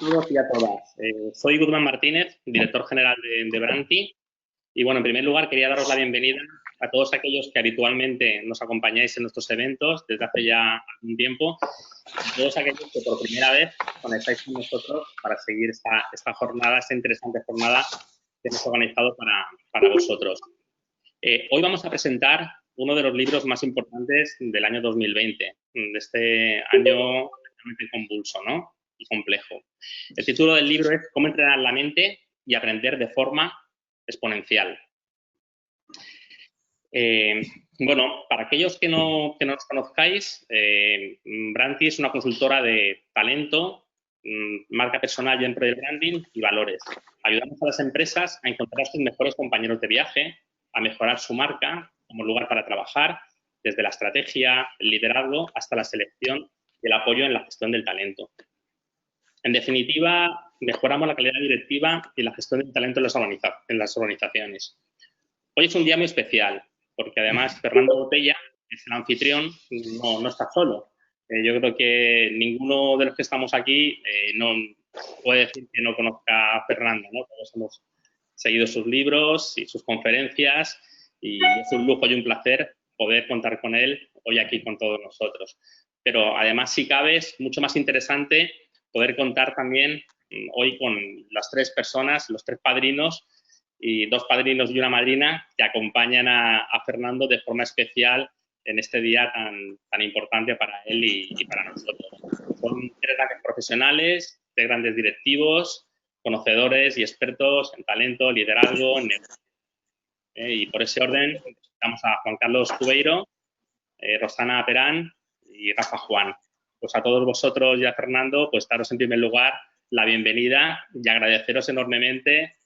todos y a todas. Soy Guzmán Martínez, director general de Branti. Y bueno, en primer lugar quería daros la bienvenida a todos aquellos que habitualmente nos acompañáis en nuestros eventos desde hace ya algún tiempo, y a todos aquellos que por primera vez conectáis con nosotros para seguir esta jornada, esta interesante jornada que hemos organizado para vosotros. Hoy vamos a presentar uno de los libros más importantes del año 2020, de este año realmente convulso, ¿no? Y complejo. El título del libro es Cómo entrenar la mente y aprender de forma exponencial. Bueno, para aquellos que no nos conozcáis, Branti es una consultora de talento, marca personal y employer branding y valores. Ayudamos a las empresas a encontrar sus mejores compañeros de viaje, a mejorar su marca como lugar para trabajar, desde la estrategia, el liderazgo, hasta la selección y el apoyo en la gestión del talento. En definitiva, mejoramos la calidad directiva y la gestión del talento en las organizaciones. Hoy es un día muy especial, porque además Fernando Botella, que es el anfitrión, no está solo. Yo creo que ninguno de los que estamos aquí no puede decir que no conozca a Fernando, ¿no? Todos hemos seguido sus libros y sus conferencias y es un lujo y un placer poder contar con él hoy aquí con todos nosotros. Pero además, si cabe, es mucho más interesante poder contar también hoy con las tres personas, los tres padrinos y dos padrinos y una madrina que acompañan a Fernando de forma especial en este día tan importante para él y para nosotros. Son tres grandes profesionales, tres grandes directivos, conocedores y expertos en talento, liderazgo, en negocio. Y por ese orden presentamos a Juan Carlos Cubeiro, Rosana Perán y Rafa Juan. Pues a todos vosotros y a Fernando, pues daros en primer lugar la bienvenida y agradeceros enormemente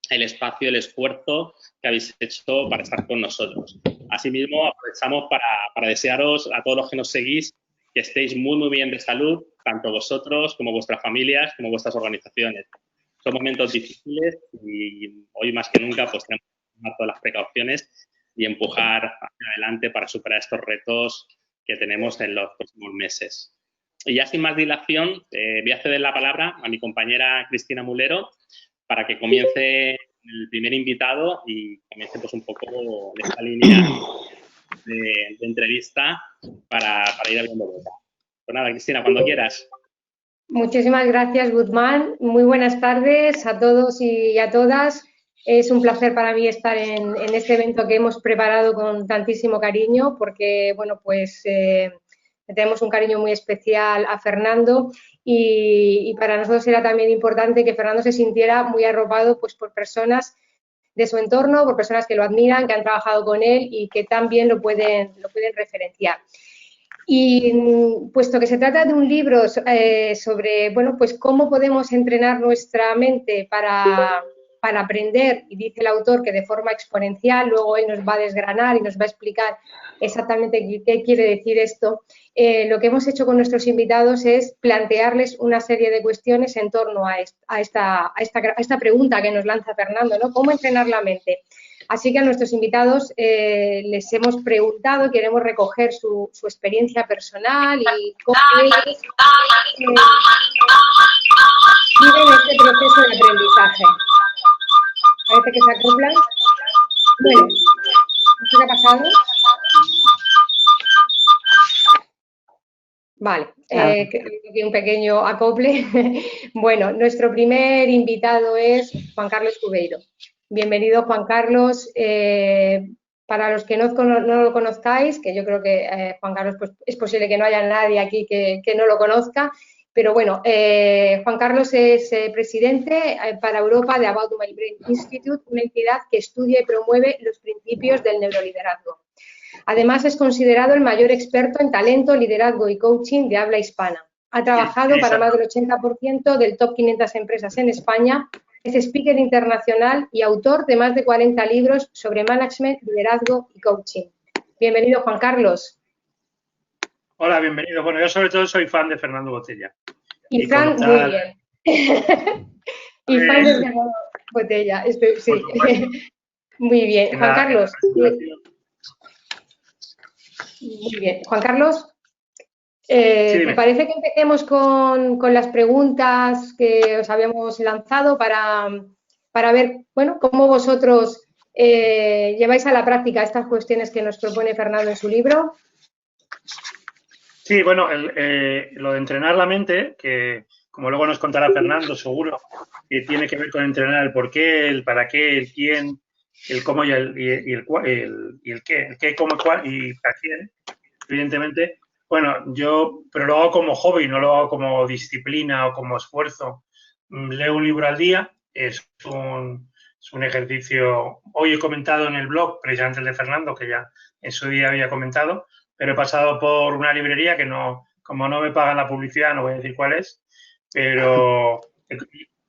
el espacio, el esfuerzo que habéis hecho para estar con nosotros. Asimismo, aprovechamos para desearos a todos los que nos seguís que estéis muy bien de salud, tanto vosotros como vuestras familias, como vuestras organizaciones. Son momentos difíciles y hoy más que nunca pues tenemos que tomar todas las precauciones y empujar hacia adelante para superar estos retos que tenemos en los próximos meses. Y ya sin más dilación, voy a ceder la palabra a mi compañera Cristina Mulero para que comience el primer invitado y comience pues un poco esta línea de entrevista para ir abriendo boca. Pues nada, Cristina, cuando quieras. Muchísimas gracias, Guzmán. Muy buenas tardes a todos y a todas. Es un placer para mí estar en este evento que hemos preparado con tantísimo cariño porque, bueno, pues tenemos un cariño muy especial a Fernando y para nosotros era también importante que Fernando se sintiera muy arropado pues, por personas de su entorno, por personas que lo admiran, que han trabajado con él y que también lo pueden referenciar. Y puesto que se trata de un libro sobre, bueno, pues cómo podemos entrenar nuestra mente para aprender, y dice el autor que de forma exponencial, luego él nos va a desgranar y nos va a explicar exactamente qué quiere decir esto, lo que hemos hecho con nuestros invitados es plantearles una serie de cuestiones en torno a esta pregunta que nos lanza Fernando, ¿no? ¿Cómo entrenar la mente? Así que a nuestros invitados les hemos preguntado, queremos recoger su experiencia personal y cómo ellos viven este proceso de aprendizaje. Parece que se acoplan. Bueno, ¿qué ha pasado? Vale, un pequeño acople. Bueno, nuestro primer invitado es Juan Carlos Cubeiro. Bienvenido, Juan Carlos. Para los que no lo conozcáis, que yo creo que Juan Carlos, pues es posible que no haya nadie aquí que no lo conozca, pero bueno, Juan Carlos es presidente para Europa de About My Brain Institute, una entidad que estudia y promueve los principios del neuroliderazgo. Además, es considerado el mayor experto en talento, liderazgo y coaching de habla hispana. Ha trabajado para más del 80% del top 500 empresas en España. Es speaker internacional y autor de más de 40 libros sobre management, liderazgo y coaching. Bienvenido, Juan Carlos. Hola, bienvenido. Bueno, yo sobre todo soy fan de Fernando Botella. Y Fran, muy bien. Y fan de Fernando Botella, sí. Muy bien. Juan Carlos. Muy bien. Juan Carlos. ¿Te parece que empecemos con las preguntas que os habíamos lanzado para ver, bueno, cómo vosotros lleváis a la práctica estas cuestiones que nos propone Fernando en su libro? Sí, bueno, lo de entrenar la mente, que como luego nos contará Fernando, seguro, que tiene que ver con entrenar el por qué, el para qué, el quién, el cómo y el qué, cómo, cuál y para quién, evidentemente. Bueno, pero lo hago como hobby, no lo hago como disciplina o como esfuerzo. Leo un libro al día, es un ejercicio. Hoy he comentado en el blog, precisamente el de Fernando, que ya en su día había comentado, pero he pasado por una librería que no, como no me pagan la publicidad, no voy a decir cuál es, pero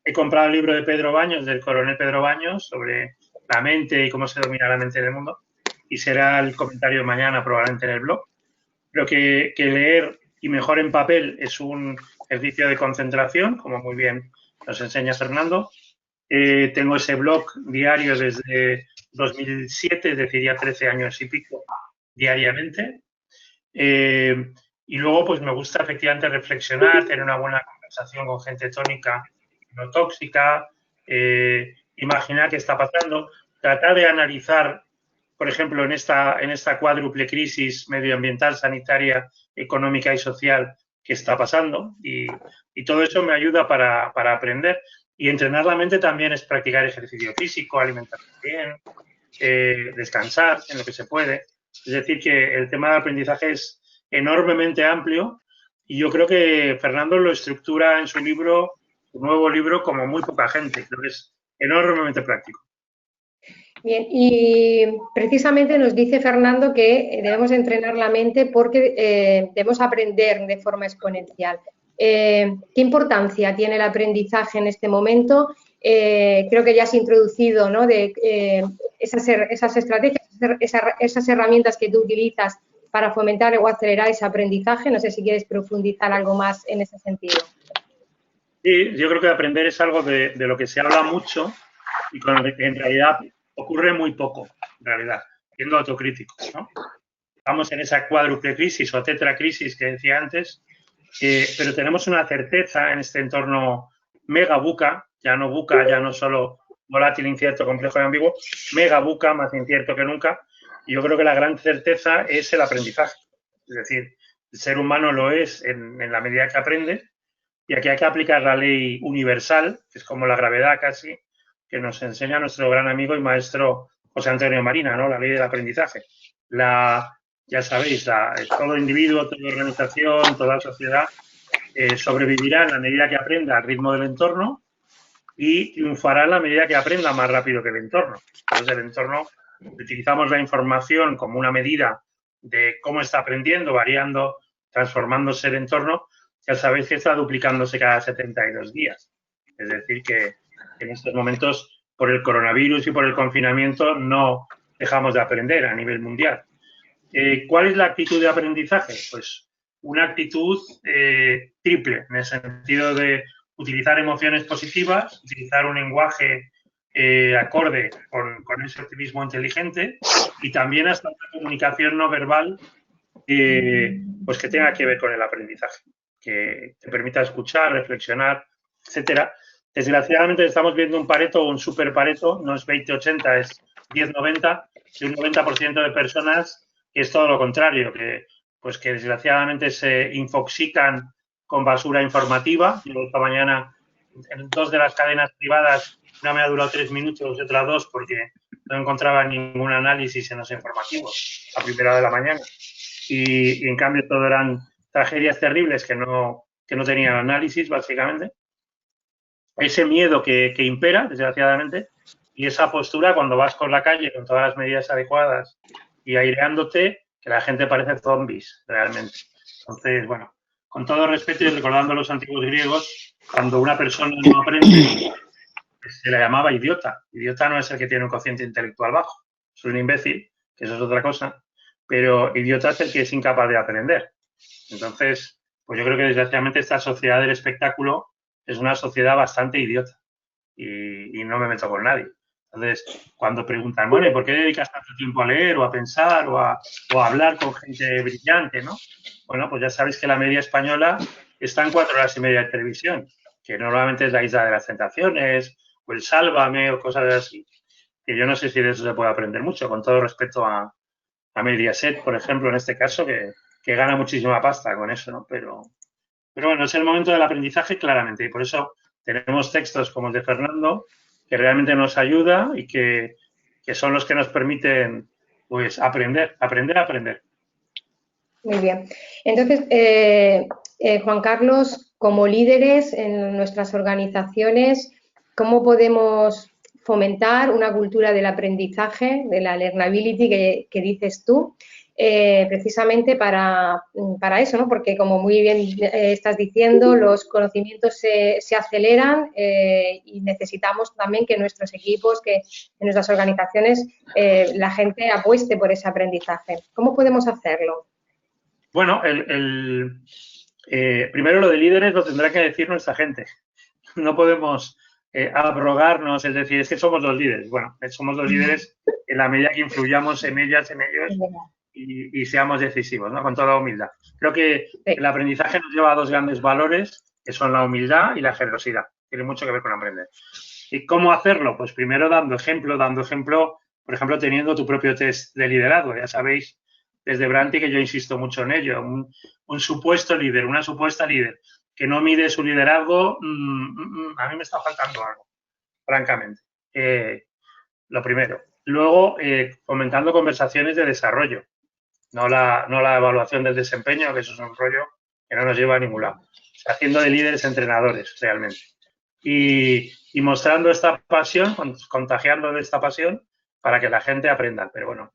he comprado el libro de Pedro Baños, del coronel Pedro Baños, sobre la mente y cómo se domina la mente en el mundo, y será el comentario de mañana probablemente en el blog. Creo que leer y mejor en papel es un ejercicio de concentración, como muy bien nos enseña Fernando. Tengo ese blog diario desde 2007, es decir, ya 13 años y pico diariamente. Y luego, pues me gusta efectivamente reflexionar, tener una buena conversación con gente tónica, no tóxica, imaginar qué está pasando, tratar de analizar, por ejemplo, en esta cuádruple crisis medioambiental, sanitaria, económica y social que está pasando. Y todo eso me ayuda para aprender. Y entrenar la mente también es practicar ejercicio físico, alimentarse bien, descansar en lo que se puede. Es decir, que el tema del aprendizaje es enormemente amplio y yo creo que Fernando lo estructura en su libro, su nuevo libro, como muy poca gente. Creo que es enormemente práctico. Bien, y precisamente nos dice Fernando que debemos entrenar la mente porque debemos aprender de forma exponencial. ¿Qué importancia tiene el aprendizaje en este momento? Creo que ya has introducido, ¿no?, esas estrategias, esas herramientas que tú utilizas para fomentar o acelerar ese aprendizaje. No sé si quieres profundizar algo más en ese sentido. Sí, yo creo que aprender es algo de lo que se habla mucho y con lo que en realidad ocurre muy poco, en realidad, siendo autocríticos, ¿no? Estamos en esa cuádruple crisis o tetracrisis que decía antes, pero tenemos una certeza en este entorno mega buca, ya no solo volátil, incierto, complejo y ambiguo, mega buca, más incierto que nunca. Y yo creo que la gran certeza es el aprendizaje. Es decir, el ser humano lo es en la medida que aprende, y aquí hay que aplicar la ley universal, que es como la gravedad casi, que nos enseña nuestro gran amigo y maestro José Antonio Marina, ¿no? La ley del aprendizaje. Ya sabéis, todo individuo, toda organización, toda sociedad sobrevivirá en la medida que aprenda al ritmo del entorno y triunfará en la medida que aprenda más rápido que el entorno. Entonces, el entorno, utilizamos la información como una medida de cómo está aprendiendo, variando, transformándose el entorno. Ya sabéis que está duplicándose cada 72 días. Es decir, que en estos momentos, por el coronavirus y por el confinamiento, no dejamos de aprender a nivel mundial. ¿Cuál es la actitud de aprendizaje? Pues una actitud triple, en el sentido de utilizar emociones positivas, utilizar un lenguaje acorde con ese optimismo inteligente y también hasta una comunicación no verbal pues que tenga que ver con el aprendizaje, que te permita escuchar, reflexionar, etcétera. Desgraciadamente estamos viendo un Pareto o un super Pareto, no es 20-80, es 10-90, de un 90% de personas que es todo lo contrario, que desgraciadamente se infoxican con basura informativa. Yo esta mañana en 2 de las cadenas privadas, una me ha durado 3 minutos y otra 2 porque no encontraba ningún análisis en los informativos a primera hora de la mañana. Y en cambio todo eran tragedias terribles que no tenían análisis, básicamente. Ese miedo que impera, desgraciadamente, y esa postura cuando vas por la calle con todas las medidas adecuadas y aireándote, que la gente parece zombies, realmente. Entonces, bueno, con todo respeto y recordando a los antiguos griegos, cuando una persona no aprende, se le llamaba idiota. Idiota no es el que tiene un cociente intelectual bajo, es un imbécil, que eso es otra cosa, pero idiota es el que es incapaz de aprender. Entonces, pues yo creo que desgraciadamente esta sociedad del espectáculo es una sociedad bastante idiota y no me meto con nadie. Entonces, cuando preguntan, bueno, ¿y por qué dedicas tanto tiempo a leer o a pensar o a hablar con gente brillante, ¿no? Bueno, pues ya sabéis que la media española está en 4 horas y media de televisión, que normalmente es la Isla de las Tentaciones o el Sálvame o cosas así, que yo no sé si de eso se puede aprender mucho, con todo respeto a Mediaset, por ejemplo, en este caso, que gana muchísima pasta con eso, ¿no? Pero bueno, es el momento del aprendizaje claramente y por eso tenemos textos como el de Fernando que realmente nos ayuda y que son los que nos permiten pues aprender. Muy bien. Entonces, Juan Carlos, como líderes en nuestras organizaciones, ¿cómo podemos fomentar una cultura del aprendizaje, de la learnability que dices tú? Precisamente para eso, ¿no? Porque como muy bien estás diciendo, los conocimientos se aceleran y necesitamos también que nuestros equipos, que en nuestras organizaciones, la gente apueste por ese aprendizaje. ¿Cómo podemos hacerlo? Bueno, primero lo de líderes lo tendrá que decir nuestra gente. No podemos abrogarnos, es decir, es que somos los líderes. Bueno, somos los líderes en la medida que influyamos en ellas, en ellos y seamos decisivos, ¿no? Con toda humildad. Creo que el aprendizaje nos lleva a 2 grandes valores, que son la humildad y la generosidad. Tiene mucho que ver con aprender. ¿Y cómo hacerlo? Pues primero dando ejemplo, por ejemplo, teniendo tu propio test de liderazgo. Ya sabéis desde Branti que yo insisto mucho en ello. Un supuesto líder, una supuesta líder que no mide su liderazgo, a mí me está faltando algo, francamente. Lo primero. Luego, fomentando conversaciones de desarrollo, no la evaluación del desempeño, que eso es un rollo que no nos lleva a ningún lado. O sea, haciendo de líderes entrenadores, realmente. Y mostrando esta pasión, contagiando de esta pasión para que la gente aprenda. Pero bueno,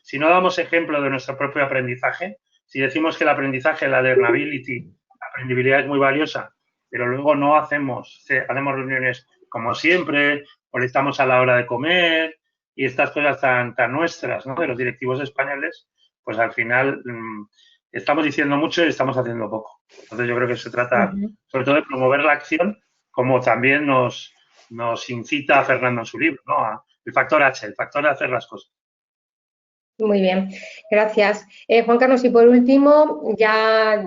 si no damos ejemplo de nuestro propio aprendizaje, si decimos que el aprendizaje, la learnability, la aprendibilidad es muy valiosa, pero luego no hacemos reuniones como siempre, o estamos a la hora de comer y estas cosas tan nuestras, ¿no? De los directivos españoles, pues al final estamos diciendo mucho y estamos haciendo poco. Entonces yo creo que se trata sobre todo de promover la acción, como también nos incita a Fernando en su libro, ¿no? El factor H, el factor de hacer las cosas. Muy bien, gracias. Juan Carlos, y por último, ya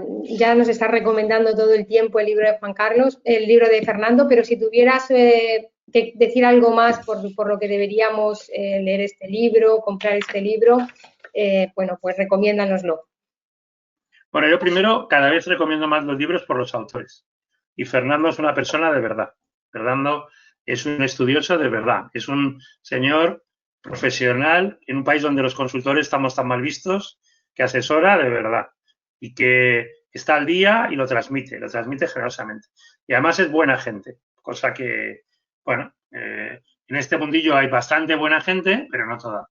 nos está recomendando todo el tiempo el libro de Juan Carlos, el libro de Fernando, pero si tuvieras que decir algo más por lo que deberíamos leer este libro, comprar este libro, bueno, pues recomiéndanoslo. Bueno, yo primero cada vez recomiendo más los libros por los autores. Y Fernando es una persona de verdad. Fernando es un estudioso de verdad. Es un señor profesional en un país donde los consultores estamos tan mal vistos, que asesora de verdad y que está al día y lo transmite generosamente. Y además es buena gente, cosa que, bueno, en este mundillo hay bastante buena gente, pero no toda.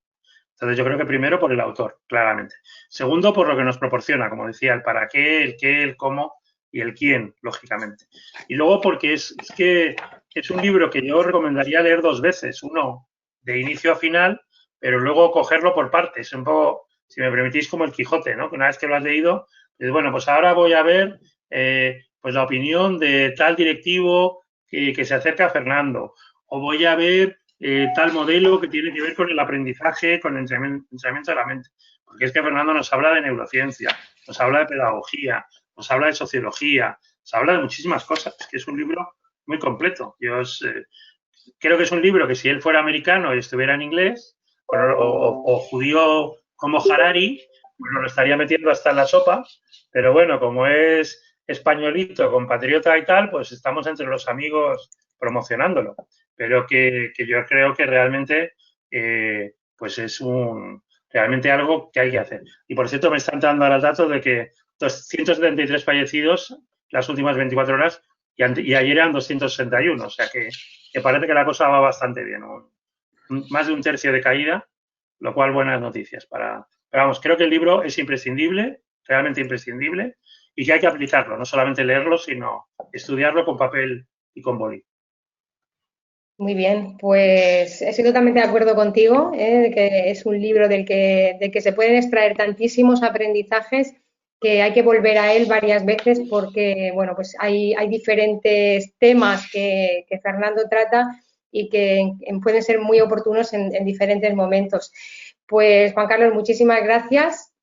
Entonces yo creo que primero por el autor, claramente. Segundo, por lo que nos proporciona, como decía, el para qué, el qué, el cómo y el quién, lógicamente. Y luego porque es que es un libro que yo recomendaría leer 2 veces, uno de inicio a final, pero luego cogerlo por partes, un poco, si me permitís, como el Quijote, ¿no? Que una vez que lo has leído, pues bueno, pues ahora voy a ver pues la opinión de tal directivo que se acerca a Fernando, o voy a ver tal modelo que tiene que ver con el aprendizaje, con el entrenamiento de la mente. Porque es que Fernando nos habla de neurociencia, nos habla de pedagogía, nos habla de sociología, nos habla de muchísimas cosas. Es que es un libro muy completo. Yo creo que es un libro que si él fuera americano y estuviera en inglés, o judío como Harari, pues nos lo estaría metiendo hasta en la sopa. Pero bueno, como es españolito, compatriota y tal, pues estamos entre los amigos promocionándolo. Pero que yo creo que realmente pues es realmente algo que hay que hacer. Y por cierto, me están dando ahora el dato de que 273 fallecidos las últimas 24 horas y ayer eran 261. O sea que parece que la cosa va bastante bien. Más de 1/3 de caída, lo cual buenas noticias. Pero vamos, creo que el libro es imprescindible, realmente imprescindible, y que hay que aplicarlo, no solamente leerlo, sino estudiarlo con papel y con boli. Muy bien, pues estoy totalmente de acuerdo contigo, de que es un libro de que se pueden extraer tantísimos aprendizajes que hay que volver a él varias veces porque, bueno, pues hay diferentes temas que Fernando trata y que pueden ser muy oportunos en diferentes momentos. Pues, Juan Carlos, muchísimas gracias.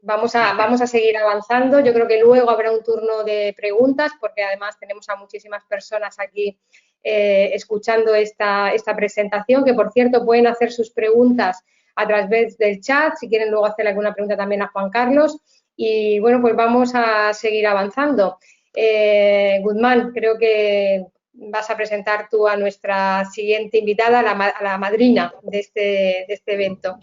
Vamos a seguir avanzando. Yo creo que luego habrá un turno de preguntas, porque además tenemos a muchísimas personas aquí escuchando esta presentación, que por cierto pueden hacer sus preguntas a través del chat, si quieren luego hacer alguna pregunta también a Juan Carlos. Y bueno, pues vamos a seguir avanzando. Guzmán, creo que vas a presentar tú a nuestra siguiente invitada, a la madrina de este evento.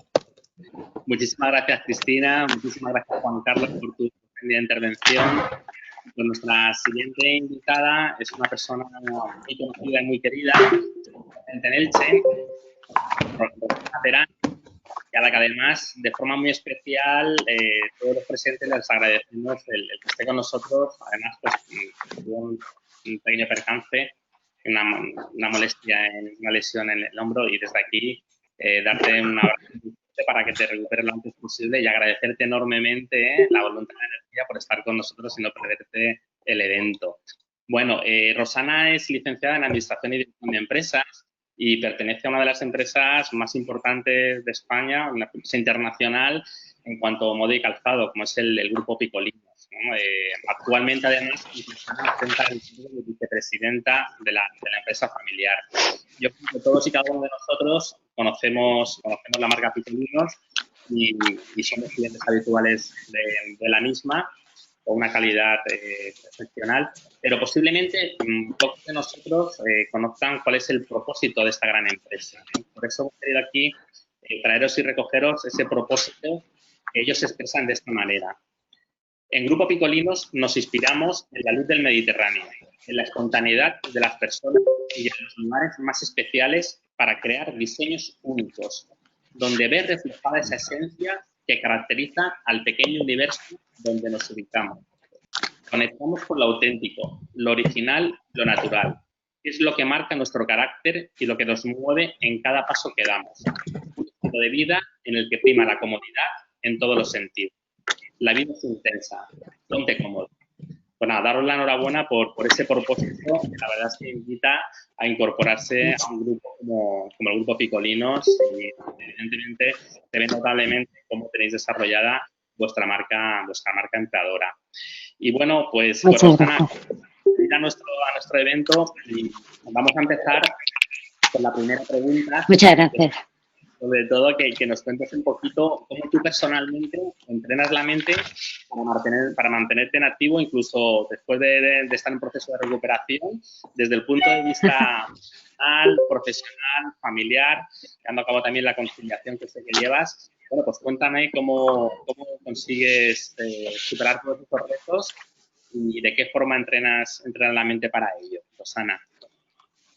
Muchísimas gracias, Cristina. Muchísimas gracias, Juan Carlos, por tu intervención. Pues nuestra siguiente invitada es una persona muy conocida y muy querida en Elche, Rosana Terán, y a la que además, de forma muy especial, todos los presentes les agradecemos el que esté con nosotros. Además, pues, tuvo un pequeño percance, una molestia, una lesión en el hombro, y desde aquí darte un abrazo para que te recuperes lo antes posible y agradecerte enormemente la voluntad y la energía por estar con nosotros y no perderte el evento. Bueno, Rosana es licenciada en Administración y Dirección de Empresas y pertenece a una de las empresas más importantes de España, una empresa internacional en cuanto a moda y calzado, como es el Grupo Picolinos, ¿no? Actualmente, además, ostenta el título de vicepresidenta de la empresa familiar. Yo creo que todos y cada uno de nosotros conocemos la marca Picolinos y somos clientes habituales de la misma, con una calidad excepcional, pero posiblemente pocos de nosotros conozcan cuál es el propósito de esta gran empresa. Por eso hemos querido aquí traeros y recogeros ese propósito que ellos expresan de esta manera. En Grupo Picolinos nos inspiramos en la luz del Mediterráneo, en la espontaneidad de las personas y en los lugares más especiales para crear diseños únicos, donde ver reflejada esa esencia que caracteriza al pequeño universo donde nos ubicamos. Conectamos con lo auténtico, lo original, lo natural. Es lo que marca nuestro carácter y lo que nos mueve en cada paso que damos. Un estilo de vida en el que prima la comodidad en todos los sentidos. La vida es intensa, ponte cómodo. Pues nada, daros la enhorabuena por ese propósito, que la verdad es que invita a incorporarse a un grupo como el Grupo Picolinos y evidentemente se ve notablemente cómo tenéis desarrollada vuestra marca empleadora. Y bueno, pues Rosana, a nuestro evento y vamos a empezar con la primera pregunta. Muchas gracias. Sobre todo que nos cuentes un poquito cómo tú personalmente entrenas la mente para mantenerte en activo, incluso después de estar en proceso de recuperación, desde el punto de vista personal, profesional, familiar, llevando a cabo también la conciliación que sé que llevas. Bueno, pues cuéntame cómo consigues superar todos esos retos y de qué forma entrenas la mente para ello, Rosana.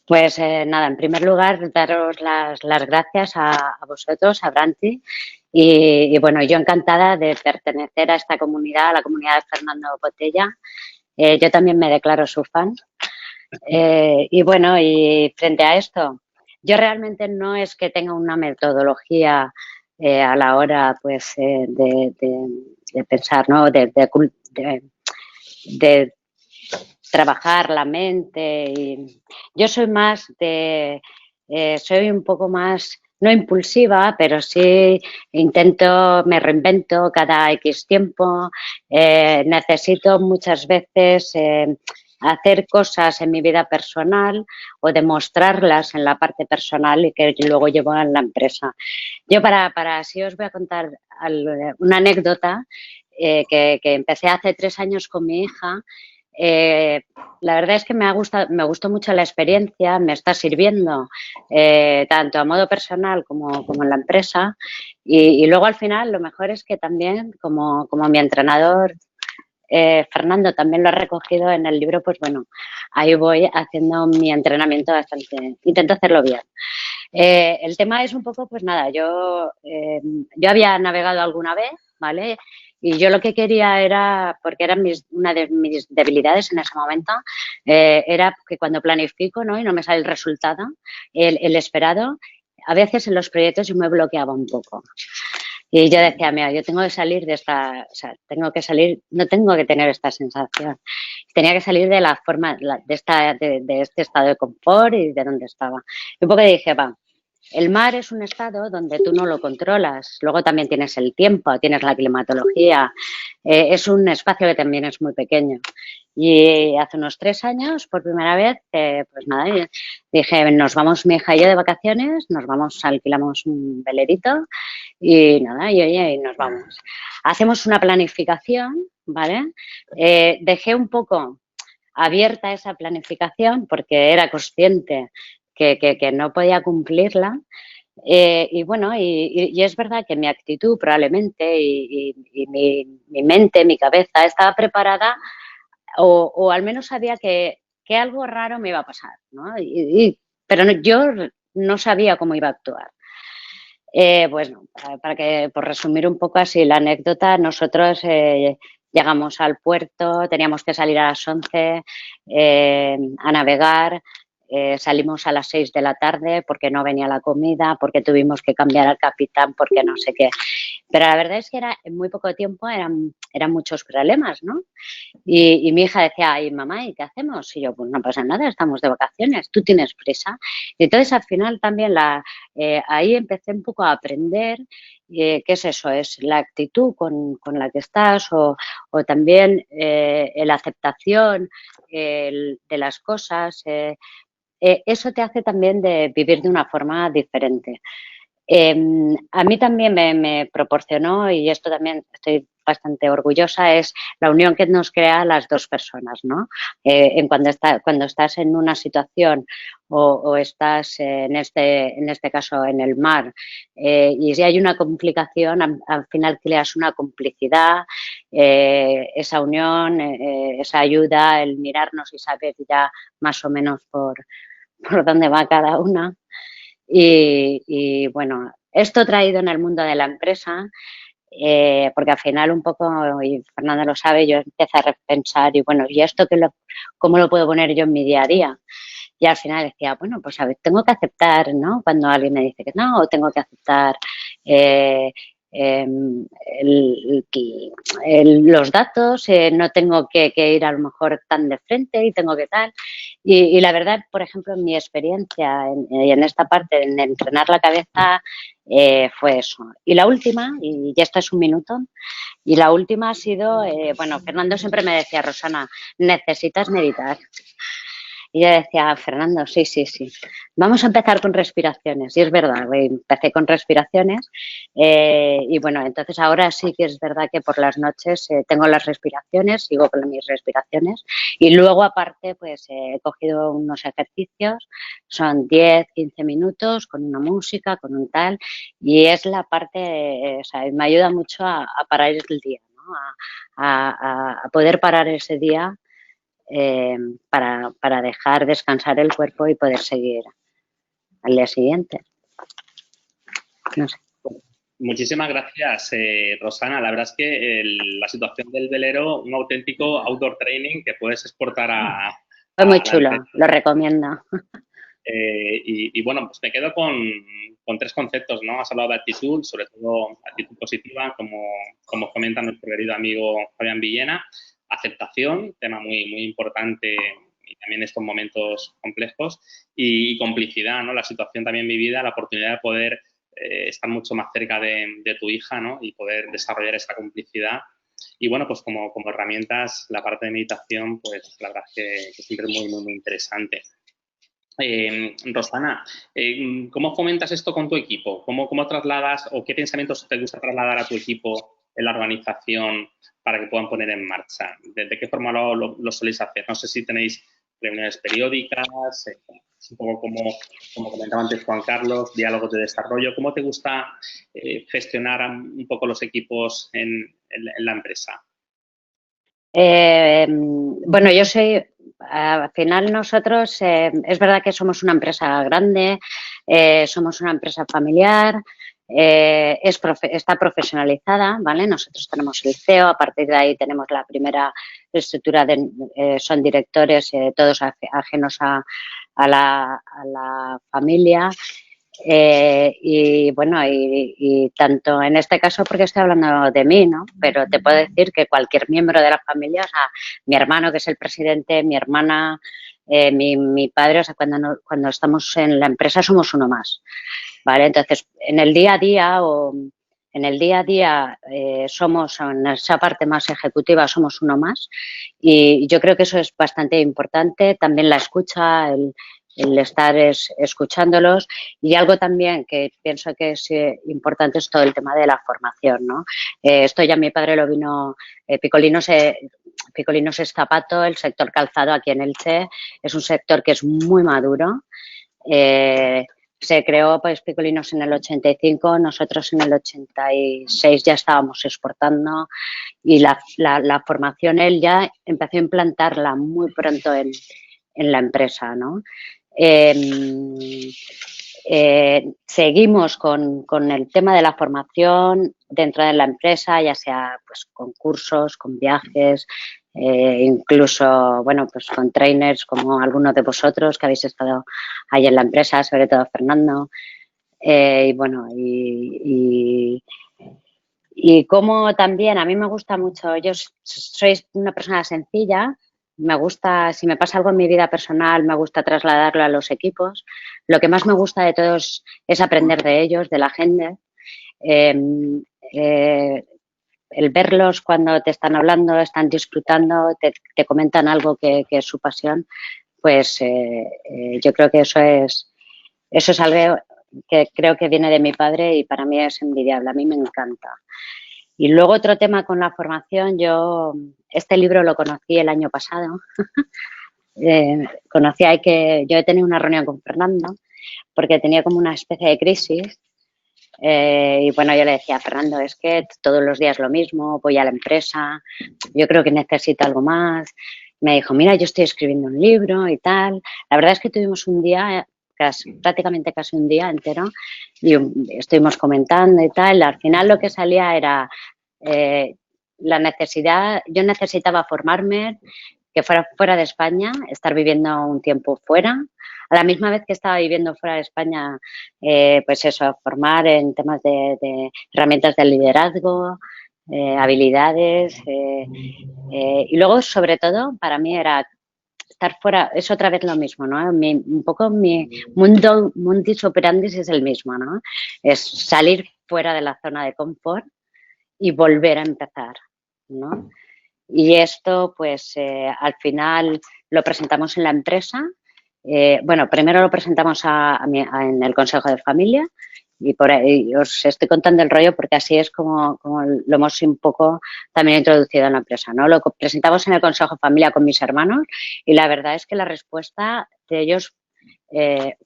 Pues nada, en primer lugar, daros las gracias a vosotros, a Branti, y bueno, yo encantada de pertenecer a esta comunidad, a la comunidad de Fernando Botella. Yo también me declaro su fan. Y bueno, y frente a esto, yo realmente no es que tenga una metodología a la hora, pues, de pensar, ¿no? De trabajar la mente. Y yo soy más soy un poco más, no impulsiva, pero sí me reinvento cada X tiempo. Necesito muchas veces hacer cosas en mi vida personal o demostrarlas en la parte personal y que luego llevo a la empresa. Yo sí os voy a contar una anécdota que empecé hace 3 años con mi hija. La verdad es que me gustó mucho la experiencia, me está sirviendo tanto a modo personal como en la empresa y luego al final lo mejor es que también como mi entrenador Fernando también lo ha recogido en el libro, pues bueno, ahí voy haciendo mi entrenamiento bastante, intento hacerlo bien. El tema es un poco, pues nada, yo había navegado alguna vez, ¿vale? Y yo lo que quería era, porque era una de mis debilidades en ese momento, era que cuando planifico, ¿no? Y no me sale el resultado, el esperado, a veces en los proyectos yo me bloqueaba un poco. Y yo decía, mira, yo tengo que salir de esta, o sea, tengo que salir, no tengo que tener esta sensación. Tenía que salir de la forma, de este estado de confort y de donde estaba. Y un poco dije, va, el mar es un estado donde tú no lo controlas. Luego también tienes el tiempo, tienes la climatología. Es un espacio que también es muy pequeño. Y hace unos 3 años, por primera vez, pues nada, dije, nos vamos mi hija y yo de vacaciones, nos vamos, alquilamos un velerito y nada, y nos vamos. Hacemos una planificación, ¿vale? Dejé un poco abierta esa planificación porque era consciente que no podía cumplirla. Y bueno, y es verdad que mi actitud probablemente y mi mente, mi cabeza estaba preparada o al menos sabía que algo raro me iba a pasar, ¿no? Pero yo no sabía cómo iba a actuar. Bueno, por resumir un poco así la anécdota, nosotros llegamos al puerto, teníamos que salir a las 11 a navegar, salimos a las 6 de la tarde porque no venía la comida, porque tuvimos que cambiar al capitán, porque no sé qué. Pero la verdad es que en muy poco tiempo eran muchos problemas, ¿no? Y mi hija decía, ay, mamá, ¿y qué hacemos? Y yo, pues no pasa nada, estamos de vacaciones, tú tienes prisa. Y entonces al final también ahí empecé un poco a aprender qué es eso, es la actitud con la que estás o también la aceptación de las cosas. Eso te hace también de vivir de una forma diferente. A mí también me proporcionó, y esto también estoy bastante orgullosa, es la unión que nos crea las dos personas, ¿no? Cuando estás en una situación o estás en este caso en el mar y si hay una complicación, al final creas una complicidad, esa unión, esa ayuda, el mirarnos y saber ya más o menos por dónde va cada una. Y bueno, esto traído en el mundo de la empresa, porque al final un poco, y Fernanda lo sabe, yo empecé a repensar y bueno, ¿y esto cómo lo puedo poner yo en mi día a día? Y al final decía, bueno, pues a ver, tengo que aceptar, ¿no? Cuando alguien me dice que no, o tengo que aceptar los datos, no tengo que ir a lo mejor tan de frente y tengo que tal. Y la verdad, por ejemplo, en mi experiencia en esta parte, en entrenar la cabeza, fue eso. Y la última, y ya esto es un minuto, y la última ha sido, bueno, Fernando siempre me decía, Rosana, necesitas meditar. Y yo decía, Fernando, sí. Vamos a empezar con respiraciones. Y es verdad, empecé con respiraciones. Y bueno, entonces ahora sí que es verdad que por las noches tengo las respiraciones, sigo con mis respiraciones. Y luego aparte, pues he cogido unos ejercicios, son 10, 15 minutos con una música, con un tal. Y es la parte, o sea, me ayuda mucho a parar el día, ¿no? A poder parar ese día. Para dejar descansar el cuerpo y poder seguir al día siguiente. No sé. Muchísimas gracias, Rosana. La verdad es que la situación del velero, un auténtico outdoor training que puedes exportar a Fue muy chulo, lo recomiendo. Y bueno, pues me quedo con 3 conceptos, ¿no? Has hablado de actitud, sobre todo actitud positiva, como comenta nuestro querido amigo Fabián Villena. Aceptación, tema muy importante y también en estos momentos complejos, y complicidad, ¿no? La situación también vivida, la oportunidad de poder estar mucho más cerca de tu hija, ¿no? Y poder desarrollar esa complicidad. Y bueno, pues como herramientas, la parte de meditación, pues la verdad es que siempre es muy interesante. Rosana, ¿cómo fomentas esto con tu equipo? ¿Cómo trasladas o qué pensamientos te gusta trasladar a tu equipo en la organización para que puedan poner en marcha? ¿De qué forma lo soléis hacer? No sé si tenéis reuniones periódicas, un poco como comentaba antes Juan Carlos, diálogos de desarrollo. ¿Cómo te gusta gestionar un poco los equipos en la empresa? Bueno, yo soy... Al final nosotros, es verdad que somos una empresa grande, somos una empresa familiar, está profesionalizada, ¿vale? Nosotros tenemos el CEO, a partir de ahí tenemos la primera estructura, son directores, todos ajenos a la familia. Y bueno, y tanto en este caso porque estoy hablando de mí, ¿no? Pero te puedo decir que cualquier miembro de la familia, o sea, mi hermano que es el presidente, mi hermana, mi padre, o sea, cuando estamos en la empresa somos uno más, ¿vale? Entonces, en el día a día somos, en esa parte más ejecutiva, somos uno más y yo creo que eso es bastante importante. También la escucha, el estar escuchándolos y algo también que pienso que es importante es todo el tema de la formación, ¿no? Esto ya mi padre lo vino, Picolinos es zapato, el sector calzado aquí en Elche es un sector que es muy maduro. Se creó pues Picolinos en el 85, nosotros en el 86 ya estábamos exportando y la formación él ya empezó a implantarla muy pronto en la empresa, ¿no? Seguimos con el tema de la formación dentro de la empresa, ya sea pues con cursos, con viajes, incluso, bueno, pues con trainers como algunos de vosotros que habéis estado ahí en la empresa, sobre todo Fernando. Y bueno, y como también a mí me gusta mucho, yo soy una persona sencilla, me gusta, si me pasa algo en mi vida personal, me gusta trasladarlo a los equipos. Lo que más me gusta de todos es aprender de ellos, de la gente. El verlos cuando te están hablando, están disfrutando, te comentan algo que es su pasión, pues yo creo que eso es algo que creo que viene de mi padre y para mí es envidiable, a mí me encanta. Y luego otro tema con la formación, yo este libro lo conocí el año pasado. Yo he tenido una reunión con Fernando porque tenía como una especie de crisis y bueno, yo le decía a Fernando, es que todos los días lo mismo, voy a la empresa, yo creo que necesito algo más. Me dijo, mira, yo estoy escribiendo un libro y tal. La verdad es que tuvimos un día, prácticamente casi un día entero y estuvimos comentando y tal. Al final lo que salía era la necesidad, yo necesitaba formarme, que fuera de España, estar viviendo un tiempo fuera. A la misma vez que estaba viviendo fuera de España, pues eso, formar en temas de herramientas de liderazgo, habilidades. Y luego, sobre todo, para mí era estar fuera, es otra vez lo mismo, ¿no? Un poco mi mundus operandi es el mismo, ¿no? Es salir fuera de la zona de confort y volver a empezar, ¿no? Y esto, pues, al final lo presentamos en la empresa. Bueno, primero lo presentamos en el Consejo de Familia y por ahí os estoy contando el rollo porque así es como lo hemos un poco también introducido en la empresa, ¿no? Lo presentamos en el Consejo de Familia con mis hermanos y la verdad es que la respuesta de ellos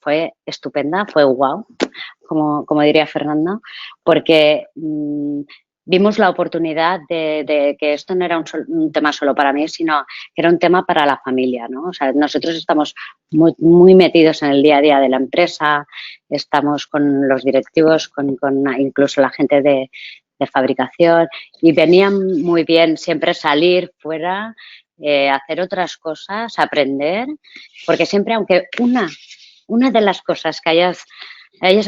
fue estupenda, fue guau, como diría Fernando, porque vimos la oportunidad de que esto no era un tema solo para mí, sino que era un tema para la familia, ¿no? O sea, nosotros estamos muy, muy metidos en el día a día de la empresa, estamos con los directivos, con incluso la gente de fabricación y venía muy bien siempre salir fuera, hacer otras cosas, aprender, porque siempre, aunque una de las cosas que hayas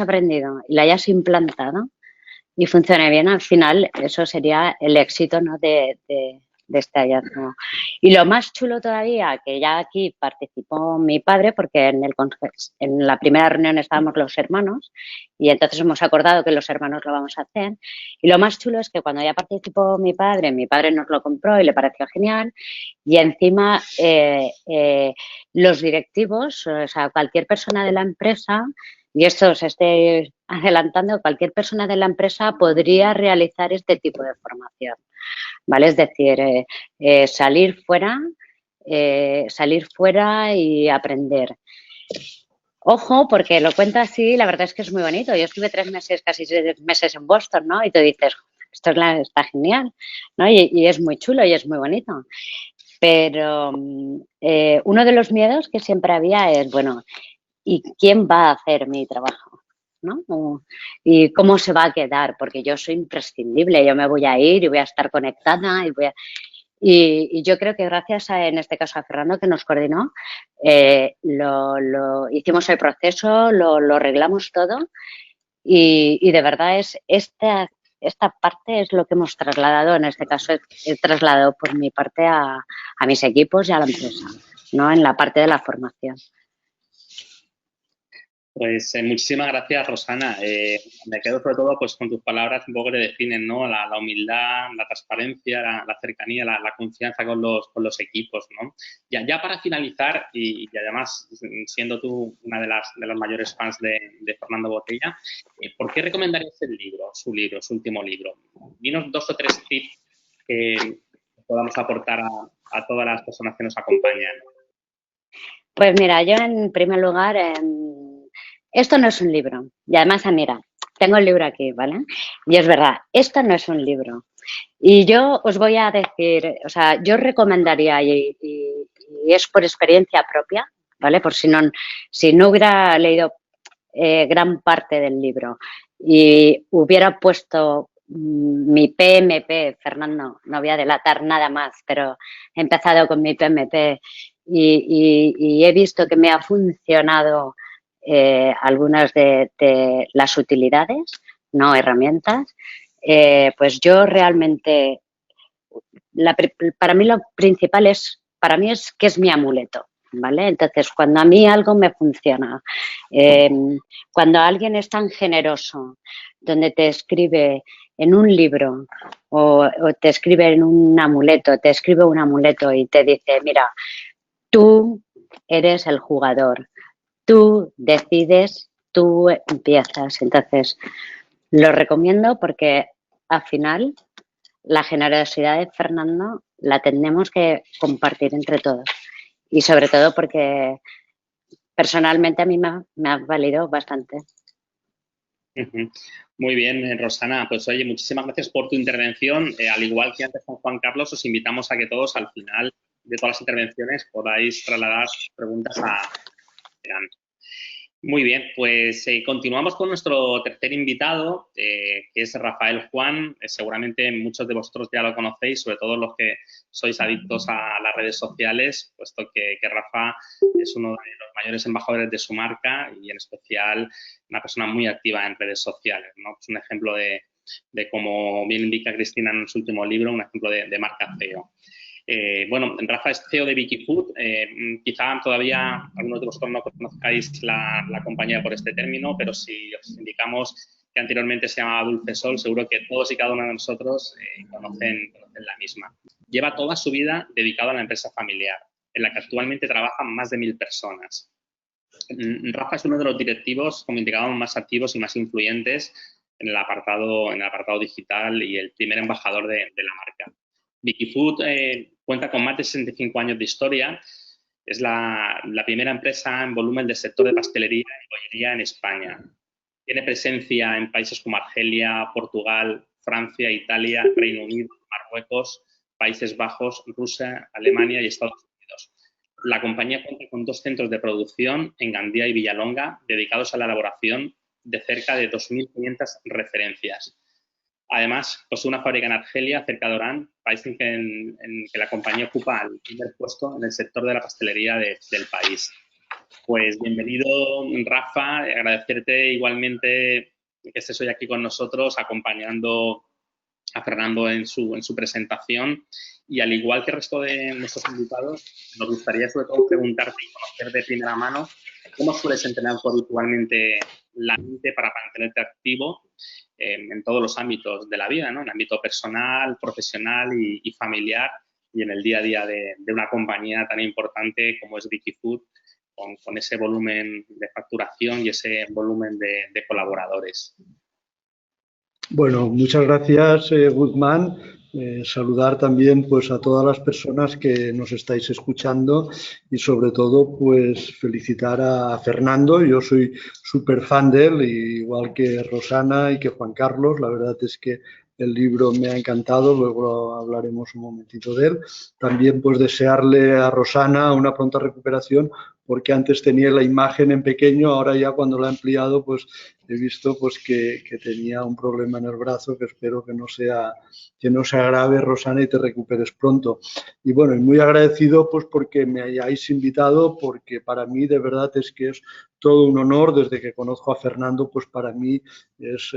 aprendido y la hayas implantado, y funcione bien, al final eso sería el éxito, ¿no? de este hallazgo. Y lo más chulo todavía, que ya aquí participó mi padre, porque en la primera reunión estábamos los hermanos y entonces hemos acordado que los hermanos lo vamos a hacer. Y lo más chulo es que cuando ya participó mi padre nos lo compró y le pareció genial. Y encima los directivos, o sea, cualquier persona de la empresa, y esto os estoy adelantando, cualquier persona de la empresa podría realizar este tipo de formación, ¿vale? Es decir, salir fuera y aprender. Ojo, porque lo cuento así, la verdad es que es muy bonito. Yo estuve 3 meses, casi 6 meses en Boston, ¿no? Y tú dices, esto está genial, ¿no? Y es muy chulo y es muy bonito. Pero uno de los miedos que siempre había es, bueno, ¿y quién va a hacer mi trabajo? ¿No? ¿Y cómo se va a quedar? Porque yo soy imprescindible, yo me voy a ir y voy a estar conectada Y yo creo que gracias en este caso a Fernando que nos coordinó, hicimos el proceso, lo arreglamos todo y de verdad esta parte es lo que hemos trasladado, en este caso he trasladado por mi parte a mis equipos y a la empresa, ¿no? En la parte de la formación. Pues muchísimas gracias, Rosana. Me quedo sobre todo pues con tus palabras un poco que definen, ¿no? La humildad, la transparencia, la cercanía, la confianza con los equipos, ¿no? Ya para finalizar, y además siendo tú una de las mayores fans de Fernando Botella, ¿por qué recomendarías el libro, su último libro? Dinos 2 o 3 tips que podamos aportar a todas las personas que nos acompañan. Pues mira, yo en primer lugar, esto no es un libro. Y además, mira, tengo el libro aquí, ¿vale? Y es verdad, esto no es un libro. Y yo os voy a decir, o sea, yo recomendaría, y es por experiencia propia, ¿vale? Por si no hubiera leído gran parte del libro y hubiera puesto mi PMP, Fernando, no voy a delatar nada más, pero he empezado con mi PMP y he visto que me ha funcionado algunas de las utilidades, no herramientas, pues yo realmente, para mí lo principal es que es mi amuleto, ¿vale? Entonces, cuando a mí algo me funciona, cuando alguien es tan generoso, donde te escribe en un libro o te escribe en un amuleto, te escribe un amuleto y te dice, mira, tú eres el jugador, tú decides, tú empiezas. Entonces, lo recomiendo porque al final la generosidad de Fernando la tenemos que compartir entre todos. Y sobre todo porque personalmente a mí me ha valido bastante. Muy bien, Rosana. Pues oye, muchísimas gracias por tu intervención. Al igual que antes con Juan Carlos, os invitamos a que todos al final de todas las intervenciones podáis trasladar preguntas a Fernando. Muy bien, pues continuamos con nuestro tercer invitado, que es Rafael Juan. Seguramente muchos de vosotros ya lo conocéis, sobre todo los que sois adictos a las redes sociales, puesto que Rafa es uno de los mayores embajadores de su marca y en especial una persona muy activa en redes sociales, ¿no? Es un ejemplo de como bien indica Cristina en su último libro, un ejemplo de marca CEO. Bueno, Rafa es CEO de Wikifood. Quizá todavía algunos de vosotros no conozcáis la compañía por este término, pero si os indicamos que anteriormente se llamaba Dulce Sol, seguro que todos y cada uno de nosotros conocen la misma. Lleva toda su vida dedicado a la empresa familiar, en la que actualmente trabajan más de 1000 personas. Rafa es uno de los directivos, como indicábamos, más activos y más influyentes en el apartado digital y el primer embajador de la marca. Wikifood cuenta con más de 65 años de historia. Es la primera empresa en volumen del sector de pastelería y bollería en España. Tiene presencia en países como Argelia, Portugal, Francia, Italia, Reino Unido, Marruecos, Países Bajos, Rusia, Alemania y Estados Unidos. La compañía cuenta con 2 centros de producción en Gandía y Villalonga, dedicados a la elaboración de cerca de 2.500 referencias. Además, posee una fábrica en Argelia, cerca de Orán, país en que la compañía ocupa el primer puesto en el sector de la pastelería del país. Pues bienvenido, Rafa. Agradecerte igualmente que estés hoy aquí con nosotros, acompañando a Fernando en su presentación. Y al igual que el resto de nuestros invitados, nos gustaría sobre todo preguntarte y conocer de primera mano cómo sueles entrenar habitualmente la mente para mantenerte activo en todos los ámbitos de la vida, ¿no? En el ámbito personal, profesional y familiar, y en el día a día de una compañía tan importante como es Wikifood, con ese volumen de facturación y ese volumen de colaboradores. Bueno, muchas gracias, Guzmán. Saludar también pues a todas las personas que nos estáis escuchando y sobre todo pues felicitar a Fernando. Yo soy súper fan de él, igual que Rosana y que Juan Carlos. La verdad es que el libro me ha encantado, luego hablaremos un momentito de él. También pues desearle a Rosana una pronta recuperación, porque antes tenía la imagen en pequeño, ahora ya cuando la ha ampliado pues he visto pues que tenía un problema en el brazo que espero que no se agrave, Rosana, y te recuperes pronto. Y bueno, y muy agradecido pues porque me hayáis invitado, porque para mí de verdad es que es todo un honor. Desde que conozco a Fernando, pues para mí es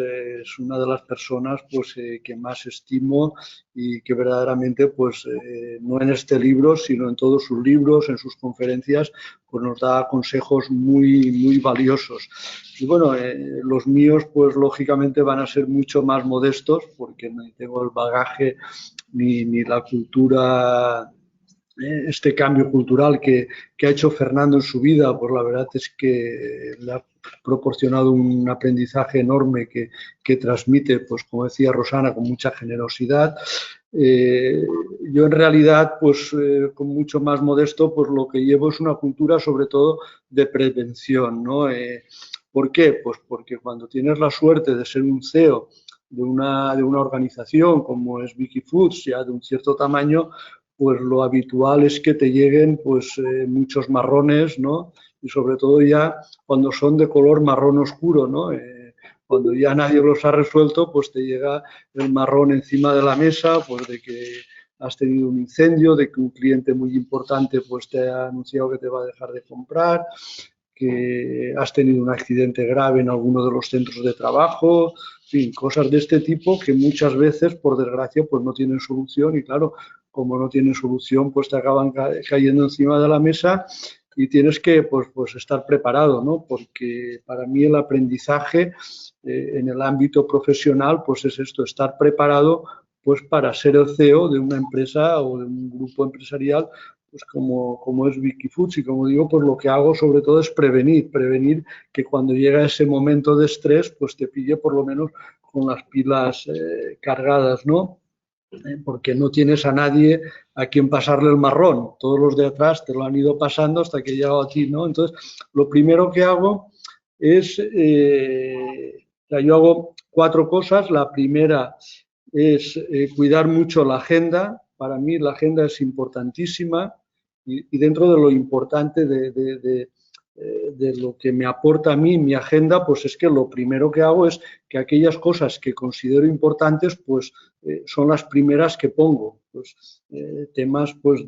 una de las personas pues que más estimo y que verdaderamente pues no en este libro, sino en todos sus libros, en sus conferencias, pues nos da consejos muy, muy valiosos. Y bueno, los míos pues lógicamente van a ser mucho más modestos porque no tengo el bagaje ni la cultura, este cambio cultural que ha hecho Fernando en su vida. Pues la verdad es que le ha proporcionado un aprendizaje enorme que transmite, pues como decía Rosana, con mucha generosidad. Yo en realidad, pues con mucho más modesto, pues lo que llevo es una cultura sobre todo de prevención, ¿no? ¿Por qué? Pues porque cuando tienes la suerte de ser un CEO de una organización como es Wikifoods, ya de un cierto tamaño, pues lo habitual es que te lleguen pues muchos marrones, ¿no? Y sobre todo ya cuando son de color marrón oscuro, ¿no? Cuando ya nadie los ha resuelto, pues te llega el marrón encima de la mesa, pues de que has tenido un incendio, de que un cliente muy importante pues te ha anunciado que te va a dejar de comprar, que has tenido un accidente grave en alguno de los centros de trabajo, en fin, cosas de este tipo que muchas veces, por desgracia, pues no tienen solución. Y claro, como no tienen solución, pues te acaban cayendo encima de la mesa y tienes que pues estar preparado, ¿no? Porque para mí el aprendizaje en el ámbito profesional pues es esto, estar preparado pues para ser el CEO de una empresa o de un grupo empresarial pues como es Wikifoods. Y como digo, pues lo que hago sobre todo es prevenir que cuando llega ese momento de estrés pues te pille por lo menos con las pilas cargadas, ¿no? Porque no tienes a nadie a quien pasarle el marrón. Todos los de atrás te lo han ido pasando hasta que he llegado a ti, ¿no? Entonces, lo primero que hago es, yo hago 4 cosas. La primera es cuidar mucho la agenda. Para mí la agenda es importantísima y dentro de lo importante de lo que me aporta a mí mi agenda, pues es que lo primero que hago es que aquellas cosas que considero importantes, pues son las primeras que pongo. Pues temas, pues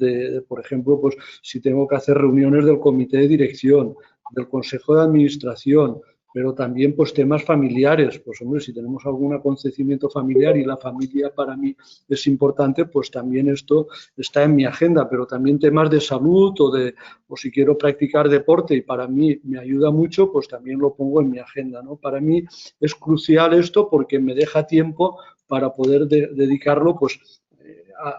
por ejemplo, pues si tengo que hacer reuniones del comité de dirección, del consejo de administración, pero también pues temas familiares. Pues hombre, si tenemos algún acontecimiento familiar y la familia para mí es importante, pues también esto está en mi agenda. Pero también temas de salud o si quiero practicar deporte y para mí me ayuda mucho, pues también lo pongo en mi agenda, ¿no? Para mí es crucial esto porque me deja tiempo para poder dedicarlo pues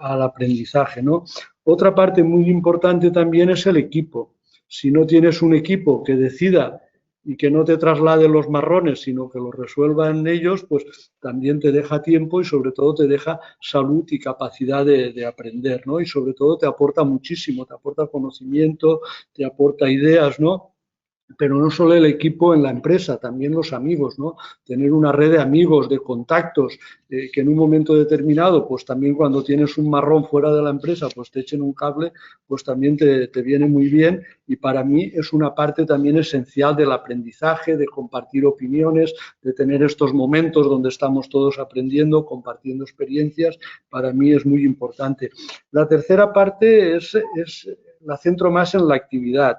al aprendizaje, ¿no? Otra parte muy importante también es el equipo. Si no tienes un equipo que decida y que no te traslade los marrones, sino que los resuelvan ellos, pues también te deja tiempo y sobre todo te deja salud y capacidad de aprender, ¿no? Y sobre todo te aporta muchísimo, te aporta conocimiento, te aporta ideas, ¿no? Pero no solo el equipo en la empresa, también los amigos, ¿no? Tener una red de amigos, de contactos, que en un momento determinado, pues también cuando tienes un marrón fuera de la empresa, pues te echen un cable, pues también te viene muy bien. Y para mí es una parte también esencial del aprendizaje, de compartir opiniones, de tener estos momentos donde estamos todos aprendiendo, compartiendo experiencias. Para mí es muy importante. La tercera parte la centro más en la actividad.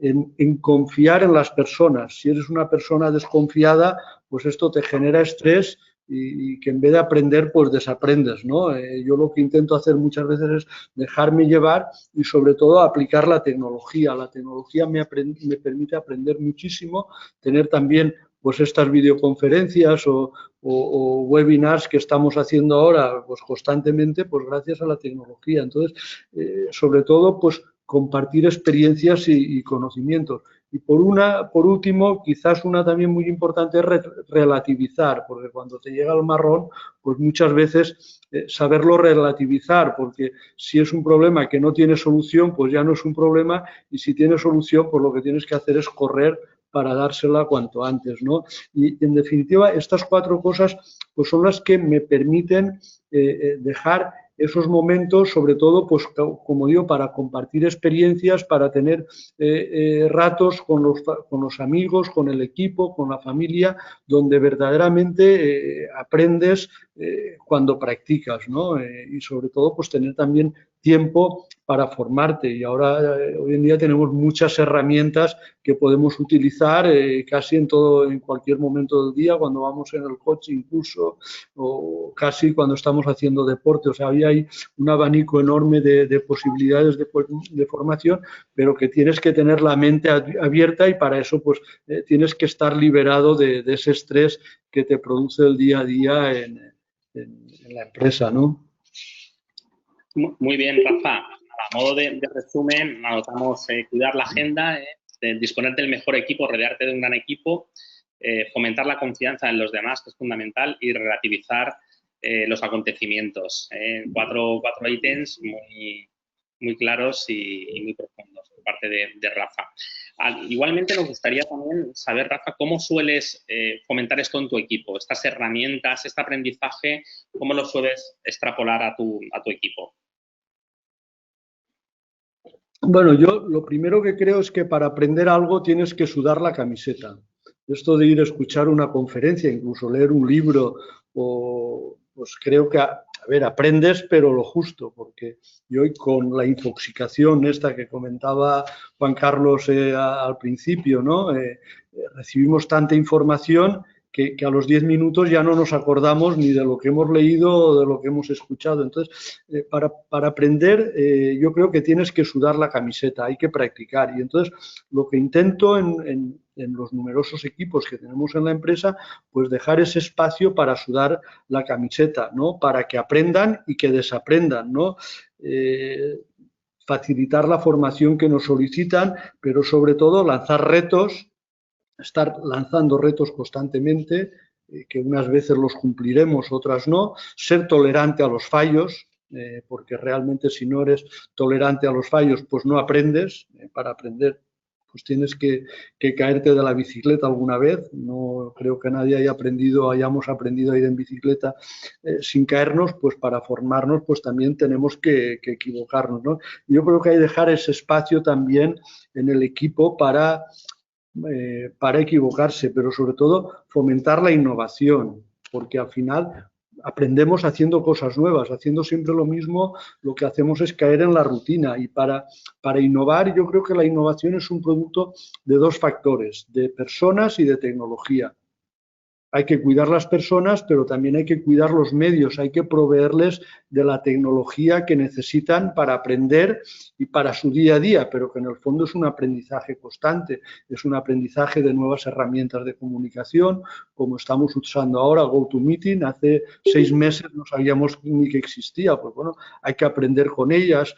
En confiar en las personas. Si eres una persona desconfiada, pues esto te genera estrés y que en vez de aprender, pues desaprendes, ¿no? Yo lo que intento hacer muchas veces es dejarme llevar y sobre todo aplicar la tecnología. La tecnología me permite aprender muchísimo, tener también pues estas videoconferencias o webinars que estamos haciendo ahora pues constantemente, pues gracias a la tecnología. Entonces, sobre todo, pues compartir experiencias y conocimientos. Y por último, quizás una también muy importante es relativizar, porque cuando te llega el marrón, pues muchas veces saberlo relativizar, porque si es un problema que no tiene solución, pues ya no es un problema, y si tiene solución, pues lo que tienes que hacer es correr para dársela cuanto antes, ¿no? Y en definitiva, estas 4 cosas pues son las que me permiten dejar esos momentos, sobre todo, pues como digo, para compartir experiencias, para tener ratos con los amigos, con el equipo, con la familia, donde verdaderamente aprendes cuando practicas, ¿no? Y sobre todo, pues tener también tiempo para formarte. Y ahora, hoy en día, tenemos muchas herramientas que podemos utilizar casi en cualquier momento del día, cuando vamos en el coche incluso, o casi cuando estamos haciendo deporte. O sea, hoy hay un abanico enorme de posibilidades de formación, pero que tienes que tener la mente abierta, y para eso pues tienes que estar liberado de ese estrés que te produce el día a día en la empresa, ¿no? Muy bien, Rafa. A modo de resumen, anotamos cuidar la agenda, disponer del mejor equipo, rodearte de un gran equipo, fomentar la confianza en los demás, que es fundamental, y relativizar los acontecimientos. Cuatro ítems muy claros y muy profundos por parte de Rafa. Igualmente nos gustaría también saber, Rafa, cómo sueles fomentar esto en tu equipo, estas herramientas, este aprendizaje, cómo lo sueles extrapolar a tu equipo. Bueno, yo lo primero que creo es que para aprender algo tienes que sudar la camiseta. Esto de ir a escuchar una conferencia, incluso leer un libro, pues creo que, a ver, aprendes, pero lo justo, porque yo hoy con la infoxicación esta que comentaba Juan Carlos al principio, ¿no? Recibimos tanta información que a los 10 minutos ya no nos acordamos ni de lo que hemos leído o de lo que hemos escuchado. Entonces, para aprender, yo creo que tienes que sudar la camiseta, hay que practicar. Y entonces, lo que intento en los numerosos equipos que tenemos en la empresa, pues dejar ese espacio para sudar la camiseta, ¿no? Para que aprendan y que desaprendan, ¿no? Facilitar la formación que nos solicitan, pero sobre todo lanzar retos, estar lanzando retos constantemente, que unas veces los cumpliremos, otras no, ser tolerante a los fallos, porque realmente si no eres tolerante a los fallos, pues no aprendes. Para aprender, pues tienes que caerte de la bicicleta alguna vez. No creo que nadie hayamos aprendido a ir en bicicleta sin caernos. Pues para formarnos, pues también tenemos que equivocarnos, ¿no? Yo creo que hay que dejar ese espacio también en el equipo para equivocarse, pero sobre todo fomentar la innovación, porque al final aprendemos haciendo cosas nuevas, haciendo siempre lo mismo. Lo que hacemos es caer en la rutina, y para innovar, yo creo que la innovación es un producto de dos factores, de personas y de tecnología. Hay que cuidar las personas, pero también hay que cuidar los medios, hay que proveerles de la tecnología que necesitan para aprender y para su día a día, pero que en el fondo es un aprendizaje constante, es un aprendizaje de nuevas herramientas de comunicación, como estamos usando ahora GoToMeeting. Hace 6 meses no sabíamos ni que existía, pues bueno, hay que aprender con ellas.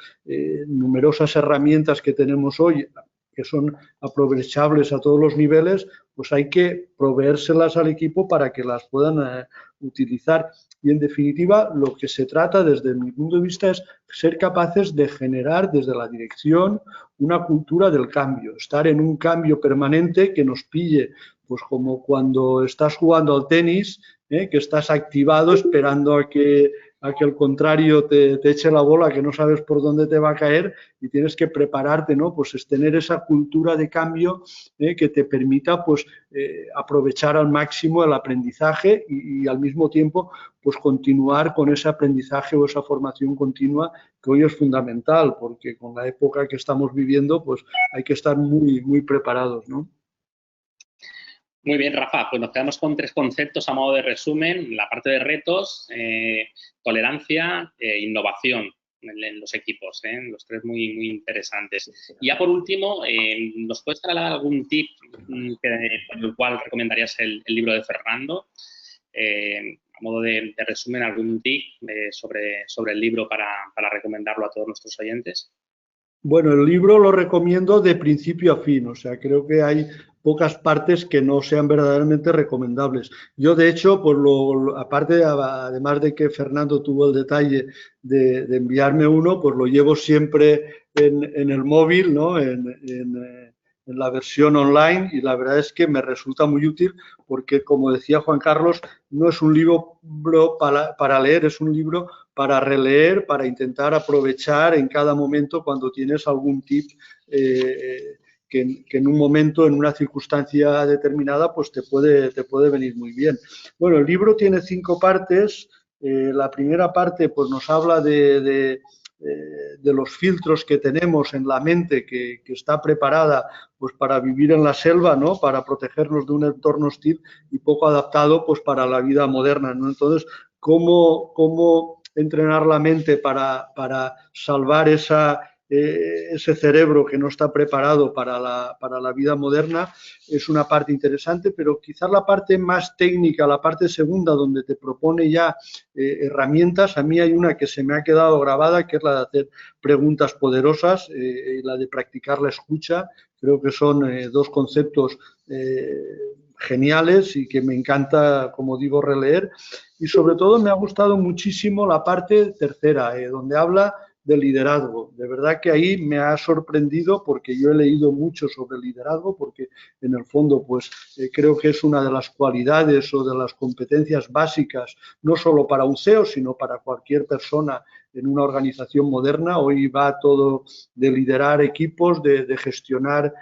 Numerosas herramientas que tenemos hoy, que son aprovechables a todos los niveles, pues hay que proveérselas al equipo para que las puedan utilizar. Y en definitiva, lo que se trata desde mi punto de vista es ser capaces de generar desde la dirección una cultura del cambio, estar en un cambio permanente que nos pille, pues como cuando estás jugando al tenis, que estás activado esperando a que el contrario te eche la bola, que no sabes por dónde te va a caer, y tienes que prepararte, ¿no? Pues es tener esa cultura de cambio que te permita pues aprovechar al máximo el aprendizaje y al mismo tiempo pues continuar con ese aprendizaje o esa formación continua, que hoy es fundamental, porque con la época que estamos viviendo pues hay que estar muy, muy preparados, ¿no? Muy bien, Rafa, pues nos quedamos con 3 conceptos a modo de resumen: la parte de retos, tolerancia e innovación en los equipos, los 3 muy, muy interesantes. Y ya por último, ¿nos puedes trasladar algún tip por el cual recomendarías el libro de Fernando? A modo de resumen, algún tip sobre el libro para recomendarlo a todos nuestros oyentes. Bueno, el libro lo recomiendo de principio a fin, o sea, creo que hay pocas partes que no sean verdaderamente recomendables. Yo, de hecho, pues aparte, además de que Fernando tuvo el detalle de enviarme uno, pues lo llevo siempre en el móvil, ¿no? En la versión online y la verdad es que me resulta muy útil porque, como decía Juan Carlos, no es un libro para leer, es un libro para releer, para intentar aprovechar en cada momento cuando tienes algún tip que en un momento, en una circunstancia determinada, pues te puede venir muy bien. Bueno, el libro tiene 5 partes. La primera parte pues nos habla de los filtros que tenemos en la mente que está preparada pues para vivir en la selva, ¿no? Para protegernos de un entorno hostil y poco adaptado pues para la vida moderna, ¿no? Entonces, ¿cómo entrenar la mente para salvar ese cerebro que no está preparado para la vida moderna? Es una parte interesante, pero quizás la parte más técnica, la parte segunda, donde te propone ya herramientas, a mí hay una que se me ha quedado grabada, que es la de hacer preguntas poderosas, la de practicar la escucha. Creo que son 2 conceptos geniales y que me encanta, como digo, releer. Y sobre todo me ha gustado muchísimo la parte tercera, donde habla de liderazgo. De verdad que ahí me ha sorprendido porque yo he leído mucho sobre liderazgo, porque en el fondo pues creo que es una de las cualidades o de las competencias básicas, no solo para un CEO, sino para cualquier persona en una organización moderna. Hoy va todo de liderar equipos, de gestionar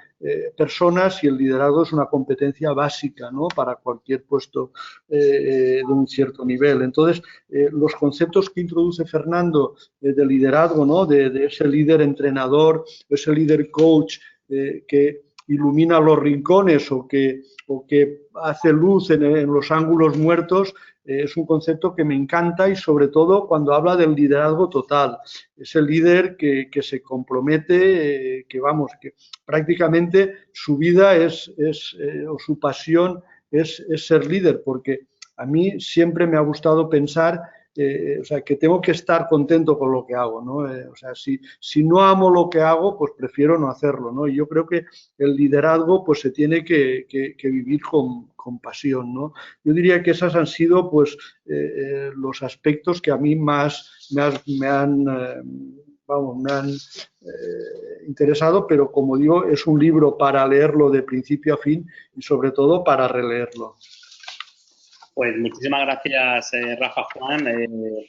personas, y el liderazgo es una competencia básica, ¿no? Para cualquier puesto de un cierto nivel. Entonces, los conceptos que introduce Fernando de liderazgo, ¿no? De ese líder entrenador, ese líder coach que ilumina los rincones o que hace luz en los ángulos muertos, es un concepto que me encanta, y sobre todo cuando habla del liderazgo total. Es el líder que se compromete, que prácticamente su vida o su pasión es ser líder, porque a mí siempre me ha gustado pensar o sea, que tengo que estar contento con lo que hago, ¿no? O sea, si no amo lo que hago, pues prefiero no hacerlo, ¿no? Y yo creo que el liderazgo pues se tiene que vivir con pasión, ¿no? Yo diría que esos han sido pues los aspectos que a mí más me han interesado, pero como digo, es un libro para leerlo de principio a fin y sobre todo para releerlo. Pues muchísimas gracias, Rafa, Juan.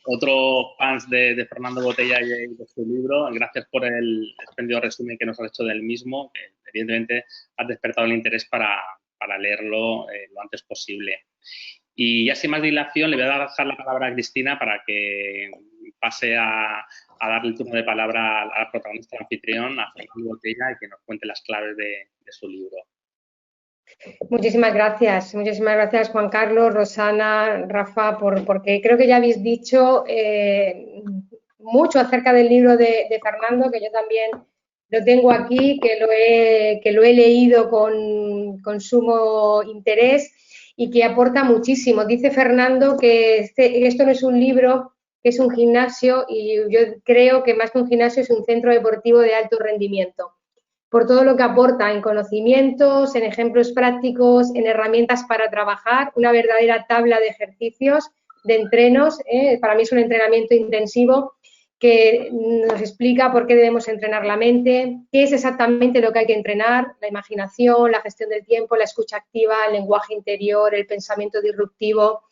Otro fans de Fernando Botella y de su libro. Gracias por el espléndido resumen que nos has hecho del mismo, que evidentemente has despertado el interés para leerlo lo antes posible. Y ya sin más dilación, le voy a dejar la palabra a Cristina para que pase a darle el turno de palabra al protagonista, al anfitrión, a Fernando Botella, y que nos cuente las claves de su libro. Muchísimas gracias Juan Carlos, Rosana, Rafa, porque creo que ya habéis dicho mucho acerca del libro de Fernando, que yo también lo tengo aquí, que lo he leído con sumo interés y que aporta muchísimo. Dice Fernando que esto no es un libro, que es un gimnasio, y yo creo que más que un gimnasio es un centro deportivo de alto rendimiento, por todo lo que aporta en conocimientos, en ejemplos prácticos, en herramientas para trabajar, una verdadera tabla de ejercicios, de entrenos. Para mí es un entrenamiento intensivo que nos explica por qué debemos entrenar la mente, qué es exactamente lo que hay que entrenar: la imaginación, la gestión del tiempo, la escucha activa, el lenguaje interior, el pensamiento disruptivo.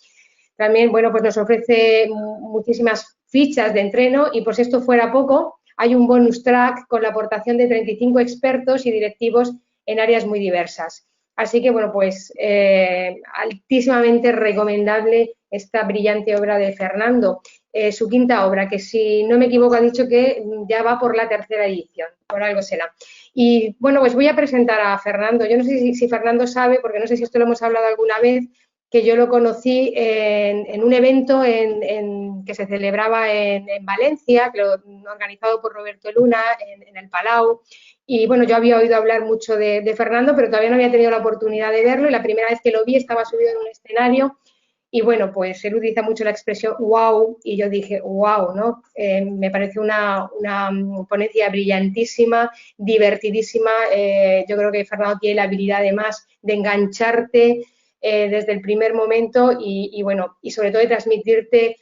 También, bueno, pues nos ofrece muchísimas fichas de entreno, y por si esto fuera poco, hay un bonus track con la aportación de 35 expertos y directivos en áreas muy diversas. Así que, bueno, pues altísimamente recomendable esta brillante obra de Fernando. Su quinta obra, que si no me equivoco ha dicho que ya va por la 3ª edición, por algo será. Y bueno, pues voy a presentar a Fernando. Yo no sé si Fernando sabe, porque no sé si esto lo hemos hablado alguna vez, que yo lo conocí en un evento que se celebraba en Valencia, organizado por Roberto Luna, en el Palau. Y bueno, yo había oído hablar mucho de Fernando, pero todavía no había tenido la oportunidad de verlo, y la primera vez que lo vi estaba subido en un escenario. Y bueno, pues él utiliza mucho la expresión wow, y yo dije wow, ¿no? Me parece una ponencia brillantísima, divertidísima. Yo creo que Fernando tiene la habilidad además de engancharte desde el primer momento y bueno, y sobre todo de transmitirte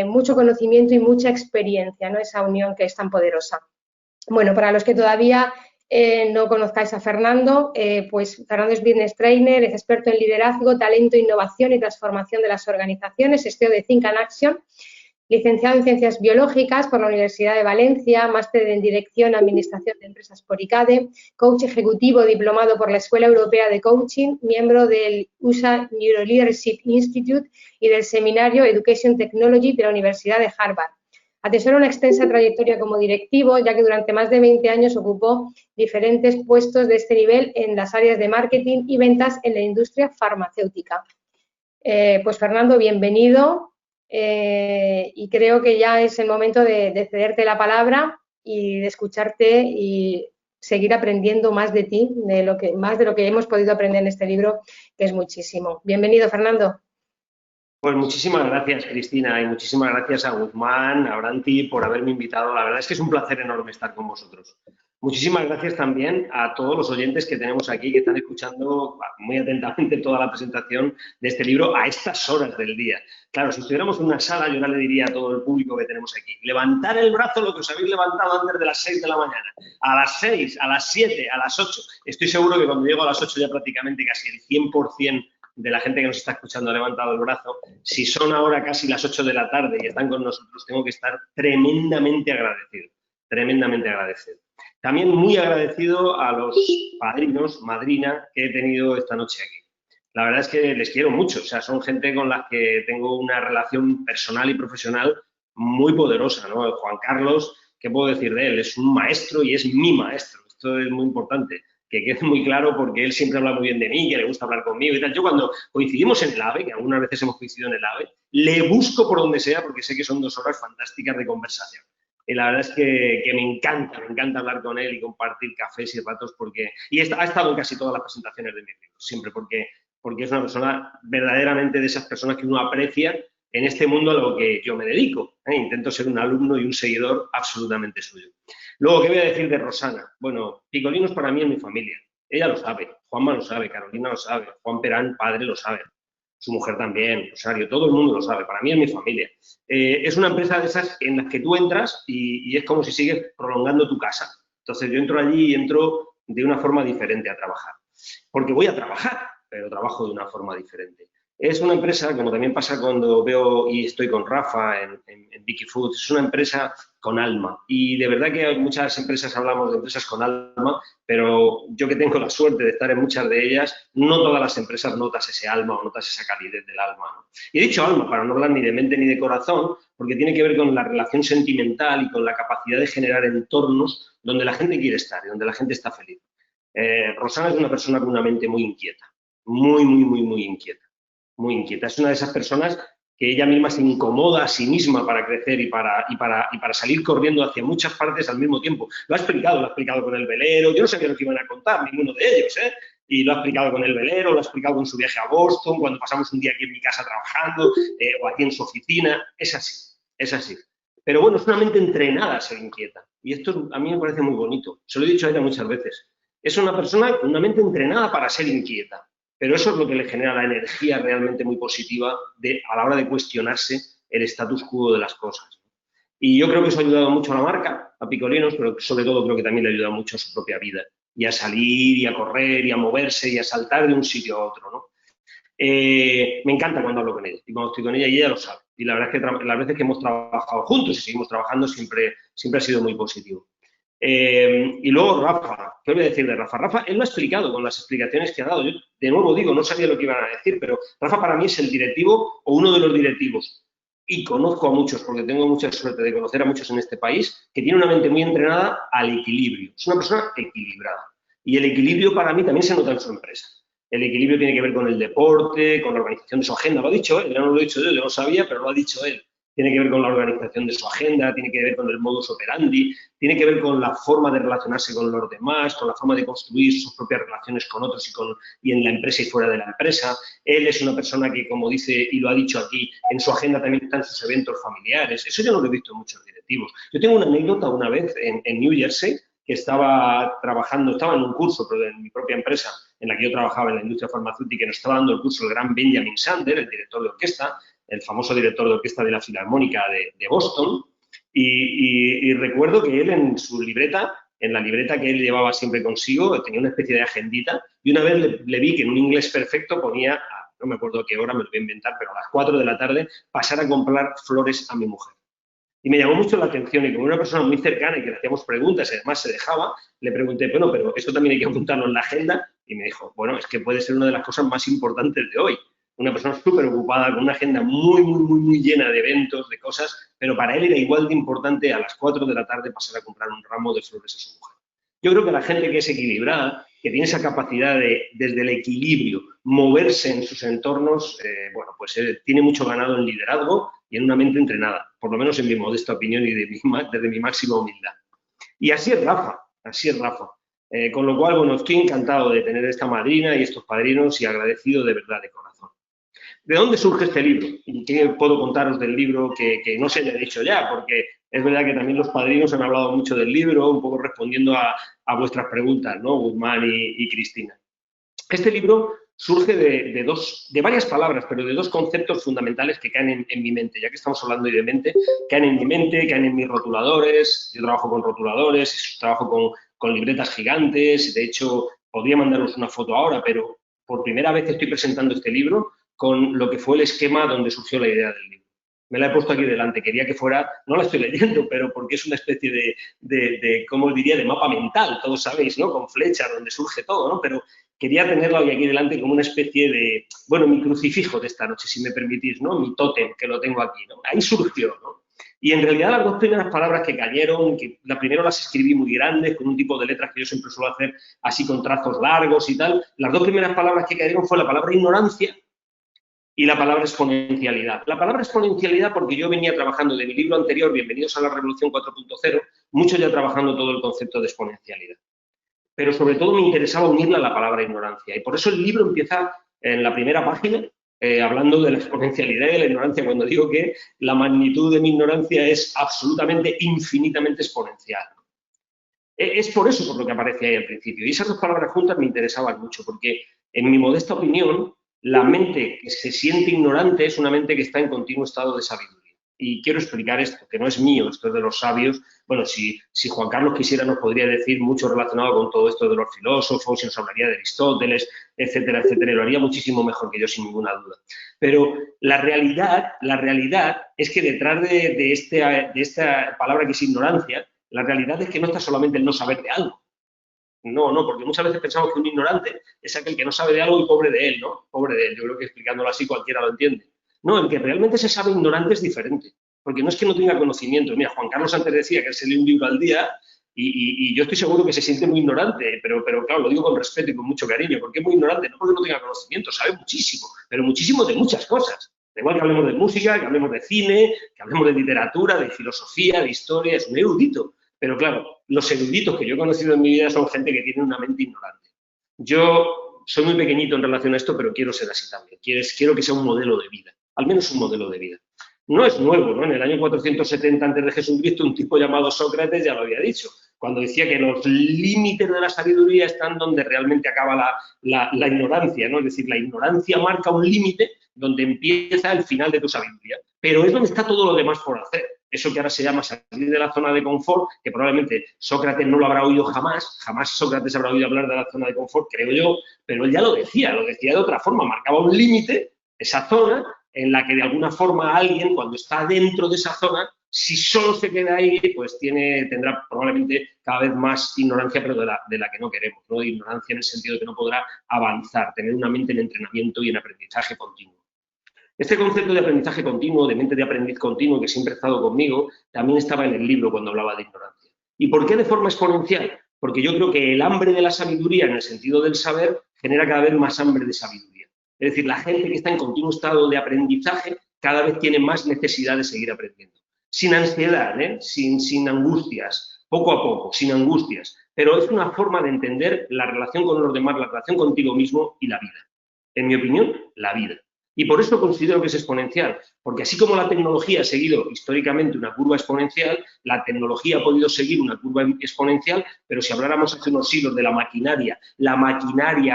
mucho conocimiento y mucha experiencia, ¿no? Esa unión que es tan poderosa. Bueno, para los que todavía no conozcáis a Fernando, pues Fernando es business trainer, es experto en liderazgo, talento, innovación y transformación de las organizaciones, es CEO de Think and Action, licenciado en Ciencias Biológicas por la Universidad de Valencia, máster en Dirección y Administración de Empresas por ICADE, coach ejecutivo diplomado por la Escuela Europea de Coaching, miembro del USA Neuroleadership Institute y del seminario Education Technology de la Universidad de Harvard. Atesora una extensa trayectoria como directivo, ya que durante más de 20 años ocupó diferentes puestos de este nivel en las áreas de marketing y ventas en la industria farmacéutica. Pues Fernando, bienvenido y creo que ya es el momento de cederte la palabra y de escucharte y seguir aprendiendo más de ti, más de lo que hemos podido aprender en este libro, que es muchísimo. Bienvenido, Fernando. Pues muchísimas gracias, Cristina, y muchísimas gracias a Guzmán, a Branti, por haberme invitado. La verdad es que es un placer enorme estar con vosotros. Muchísimas gracias también a todos los oyentes que tenemos aquí, que están escuchando muy atentamente toda la presentación de este libro a estas horas del día. Claro, si estuviéramos en una sala, yo ahora le diría a todo el público que tenemos aquí, levantar el brazo lo que os habéis levantado antes de las 6 de la mañana, a las 6, a las 7, a las 8. Estoy seguro que cuando llego a las 8 ya prácticamente casi el 100% de la gente que nos está escuchando ha levantado el brazo. Si son ahora casi las 8 de la tarde y están con nosotros, tengo que estar tremendamente agradecido, tremendamente agradecido. También muy agradecido a los padrinos, madrina, que he tenido esta noche aquí. La verdad es que les quiero mucho, o sea, son gente con la que tengo una relación personal y profesional muy poderosa, ¿no? Juan Carlos, ¿qué puedo decir de él? Es un maestro y es mi maestro, esto es muy importante. Que quede muy claro porque él siempre habla muy bien de mí, que le gusta hablar conmigo y tal. Yo cuando coincidimos en el AVE, que algunas veces hemos coincidido en el AVE, le busco por donde sea porque sé que son 2 horas fantásticas de conversación. Y la verdad es que me encanta hablar con él y compartir cafés y ratos y ha estado en casi todas las presentaciones de mis libros, siempre porque es una persona verdaderamente de esas personas que uno aprecia en este mundo a lo que yo me dedico. Intento ser un alumno y un seguidor absolutamente suyo. Luego, ¿qué voy a decir de Rosana? Bueno, Picolinos para mí es mi familia. Ella lo sabe, Juanma lo sabe, Carolina lo sabe, Juan Perán, padre, lo sabe. Su mujer también, Rosario, todo el mundo lo sabe. Para mí es mi familia. Es una empresa de esas en las que tú entras y es como si sigues prolongando tu casa. Entonces, yo entro allí y entro de una forma diferente a trabajar. Porque voy a trabajar, pero trabajo de una forma diferente. Es una empresa, como también pasa cuando veo y estoy con Rafa en Vicky Foods, es una empresa con alma. Y de verdad que muchas empresas hablamos de empresas con alma, pero yo que tengo la suerte de estar en muchas de ellas, no todas las empresas notas ese alma o notas esa calidez del alma, ¿no? Y he dicho alma para no hablar ni de mente ni de corazón, porque tiene que ver con la relación sentimental y con la capacidad de generar entornos donde la gente quiere estar y donde la gente está feliz. Rosana es una persona con una mente muy inquieta, muy inquieta. Muy inquieta. Es una de esas personas que ella misma se incomoda a sí misma para crecer y para salir corriendo hacia muchas partes al mismo tiempo. Lo ha explicado con el velero. Yo no sabía lo que iban a contar, ninguno de ellos, ¿eh? Y lo ha explicado con el velero, lo ha explicado con su viaje a Boston, cuando pasamos un día aquí en mi casa trabajando o aquí en su oficina. Es así, es así. Pero bueno, es una mente entrenada a ser inquieta. Y esto a mí me parece muy bonito. Se lo he dicho a ella muchas veces. Es una persona con una mente entrenada para ser inquieta. Pero eso es lo que le genera la energía realmente muy positiva a la hora de cuestionarse el status quo de las cosas. Y yo creo que eso ha ayudado mucho a la marca, a Picolinos, pero sobre todo creo que también le ha ayudado mucho a su propia vida. Y a salir, y a correr, y a moverse, y a saltar de un sitio a otro, ¿no? Me encanta cuando hablo con ella. Y cuando estoy con ella, y ella lo sabe. Y la verdad es que las veces que hemos trabajado juntos y seguimos trabajando siempre ha sido muy positivo. Y luego Rafa, ¿qué voy a decir de Rafa? Rafa, él lo ha explicado con las explicaciones que ha dado. Yo, de nuevo digo, no sabía lo que iban a decir, pero Rafa para mí es el directivo o uno de los directivos. Y conozco a muchos, porque tengo mucha suerte de conocer a muchos en este país, que tiene una mente muy entrenada al equilibrio. Es una persona equilibrada. Y el equilibrio para mí también se nota en su empresa. El equilibrio tiene que ver con el deporte, con la organización de su agenda. Lo ha dicho él, ya no lo he dicho yo no sabía, pero lo ha dicho él. Tiene que ver con la organización de su agenda, tiene que ver con el modus operandi, tiene que ver con la forma de relacionarse con los demás, con la forma de construir sus propias relaciones con otros y en la empresa y fuera de la empresa. Él es una persona que, como dice y lo ha dicho aquí, en su agenda también están sus eventos familiares. Eso yo no lo he visto en muchos directivos. Yo tengo una anécdota una vez en New Jersey, que estaba en un curso pero en mi propia empresa en la que yo trabajaba en la industria farmacéutica y nos estaba dando el curso el gran Benjamin Sander, el director de orquesta, el famoso director de orquesta de la Filarmónica de Boston, y recuerdo que él en su libreta en la libreta que él llevaba siempre consigo, tenía una especie de agendita, y una vez le vi que en un inglés perfecto ponía, no me acuerdo a qué hora, me lo voy a inventar, pero a las 4 de la tarde, pasar a comprar flores a mi mujer. Y me llamó mucho la atención, y como una persona muy cercana y que le hacíamos preguntas, y además se dejaba, le pregunté, bueno, pero esto también hay que apuntarlo en la agenda, y me dijo, bueno, es que puede ser una de las cosas más importantes de hoy. Una persona súper ocupada, con una agenda muy llena de eventos, de cosas, pero para él era igual de importante a las 4 de la tarde pasar a comprar un ramo de flores a su mujer. Yo creo que la gente que es equilibrada, que tiene esa capacidad de, desde el equilibrio, moverse en sus entornos, bueno, pues tiene mucho ganado en liderazgo y en una mente entrenada, por lo menos en mi modesta opinión y desde mi máxima humildad. Y así es Rafa, así es Rafa. Con lo cual, bueno, estoy encantado de tener esta madrina y estos padrinos y agradecido de verdad, de corazón. ¿De dónde surge este libro? ¿Y qué puedo contaros del libro que no se haya dicho ya? Porque es verdad que también los padrinos han hablado mucho del libro, un poco respondiendo a vuestras preguntas, ¿no? Guzmán y Cristina. Este libro surge de varias palabras, pero de dos conceptos fundamentales que caen en mi mente. Ya que estamos hablando de mente, caen en mi mente, caen en mis rotuladores. Yo trabajo con rotuladores, trabajo con libretas gigantes. De hecho, podría mandaros una foto ahora, pero por primera vez estoy presentando este libro con lo que fue el esquema donde surgió la idea del libro. Me la he puesto aquí delante, quería que fuera, no la estoy leyendo, pero porque es una especie de ¿cómo os diría?, de mapa mental, todos sabéis, ¿no?, con flechas, donde surge todo, ¿no?, pero quería tenerla hoy aquí delante como una especie de, bueno, mi crucifijo de esta noche, si me permitís, ¿no?, mi tótem, que lo tengo aquí, ¿no?, ahí surgió, ¿no? Y en realidad las dos primeras palabras que cayeron, que la primera las escribí muy grandes, con un tipo de letras que yo siempre suelo hacer así con trazos largos y tal, las dos primeras palabras que cayeron fue la palabra ignorancia y la palabra exponencialidad. La palabra exponencialidad porque yo venía trabajando de mi libro anterior, Bienvenidos a la Revolución 4.0, mucho ya trabajando todo el concepto de exponencialidad. Pero sobre todo me interesaba unirla a la palabra ignorancia. Y por eso el libro empieza en la primera página hablando de la exponencialidad y de la ignorancia, cuando digo que la magnitud de mi ignorancia es absolutamente, infinitamente exponencial. Es por eso por lo que aparece ahí al principio. Y esas dos palabras juntas me interesaban mucho, porque en mi modesta opinión, la mente que se siente ignorante es una mente que está en continuo estado de sabiduría. Y quiero explicar esto, que no es mío, esto es de los sabios. Bueno, si Juan Carlos quisiera nos podría decir mucho relacionado con todo esto de los filósofos, y nos hablaría de Aristóteles, etcétera, etcétera, y lo haría muchísimo mejor que yo, sin ninguna duda. Pero la realidad es que detrás de esta palabra que es ignorancia, la realidad es que no está solamente el no saber de algo. No, porque muchas veces pensamos que un ignorante es aquel que no sabe de algo y pobre de él, ¿no? Pobre de él, yo creo que explicándolo así cualquiera lo entiende. No, el que realmente se sabe ignorante es diferente, porque no es que no tenga conocimiento. Mira, Juan Carlos antes decía que él se lee un libro al día y yo estoy seguro que se siente muy ignorante, pero claro, lo digo con respeto y con mucho cariño, porque es muy ignorante, no porque no tenga conocimiento, sabe muchísimo, pero muchísimo de muchas cosas. Da igual que hablemos de música, que hablemos de cine, que hablemos de literatura, de filosofía, de historia, es un erudito. Pero claro, los eruditos que yo he conocido en mi vida son gente que tiene una mente ignorante. Yo soy muy pequeñito en relación a esto, pero quiero ser así también. Quiero que sea un modelo de vida, al menos un modelo de vida. No es nuevo, ¿no? En el año 470 a.C. de Jesucristo, un tipo llamado Sócrates ya lo había dicho, cuando decía que los límites de la sabiduría están donde realmente acaba la ignorancia, ¿no? Es decir, la ignorancia marca un límite donde empieza el final de tu sabiduría, pero es donde está todo lo demás por hacer. Eso que ahora se llama salir de la zona de confort, que probablemente Sócrates no lo habrá oído jamás Sócrates habrá oído hablar de la zona de confort, creo yo, pero él ya lo decía de otra forma, marcaba un límite, esa zona, en la que de alguna forma alguien, cuando está dentro de esa zona, si solo se queda ahí, pues tendrá probablemente cada vez más ignorancia, pero de la que no queremos, ¿no? Ignorancia en el sentido de que no podrá avanzar, tener una mente en entrenamiento y en aprendizaje continuo. Este concepto de aprendizaje continuo, de mente de aprendiz continuo, que siempre ha estado conmigo, también estaba en el libro cuando hablaba de ignorancia. ¿Y por qué de forma exponencial? Porque yo creo que el hambre de la sabiduría, en el sentido del saber, genera cada vez más hambre de sabiduría. Es decir, la gente que está en continuo estado de aprendizaje cada vez tiene más necesidad de seguir aprendiendo. Sin ansiedad, sin angustias, poco a poco, sin angustias. Pero es una forma de entender la relación con los demás, la relación contigo mismo y la vida. En mi opinión, la vida. Y por eso considero que es exponencial, porque así como la tecnología ha seguido históricamente una curva exponencial, la tecnología ha podido seguir una curva exponencial, pero si habláramos hace unos siglos de la maquinaria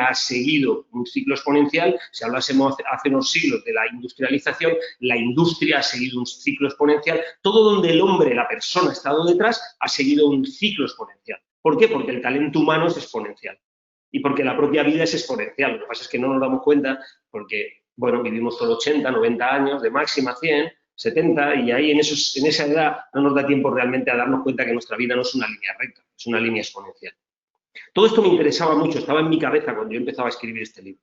ha seguido un ciclo exponencial, si hablásemos hace unos siglos de la industrialización, la industria ha seguido un ciclo exponencial, todo donde el hombre, la persona, ha estado detrás, ha seguido un ciclo exponencial. ¿Por qué? Porque el talento humano es exponencial y porque la propia vida es exponencial. Lo que pasa es que no nos damos cuenta porque, bueno, vivimos solo 80, 90 años, de máxima 100, 70, y ahí en esa edad no nos da tiempo realmente a darnos cuenta que nuestra vida no es una línea recta, es una línea exponencial. Todo esto me interesaba mucho, estaba en mi cabeza cuando yo empezaba a escribir este libro.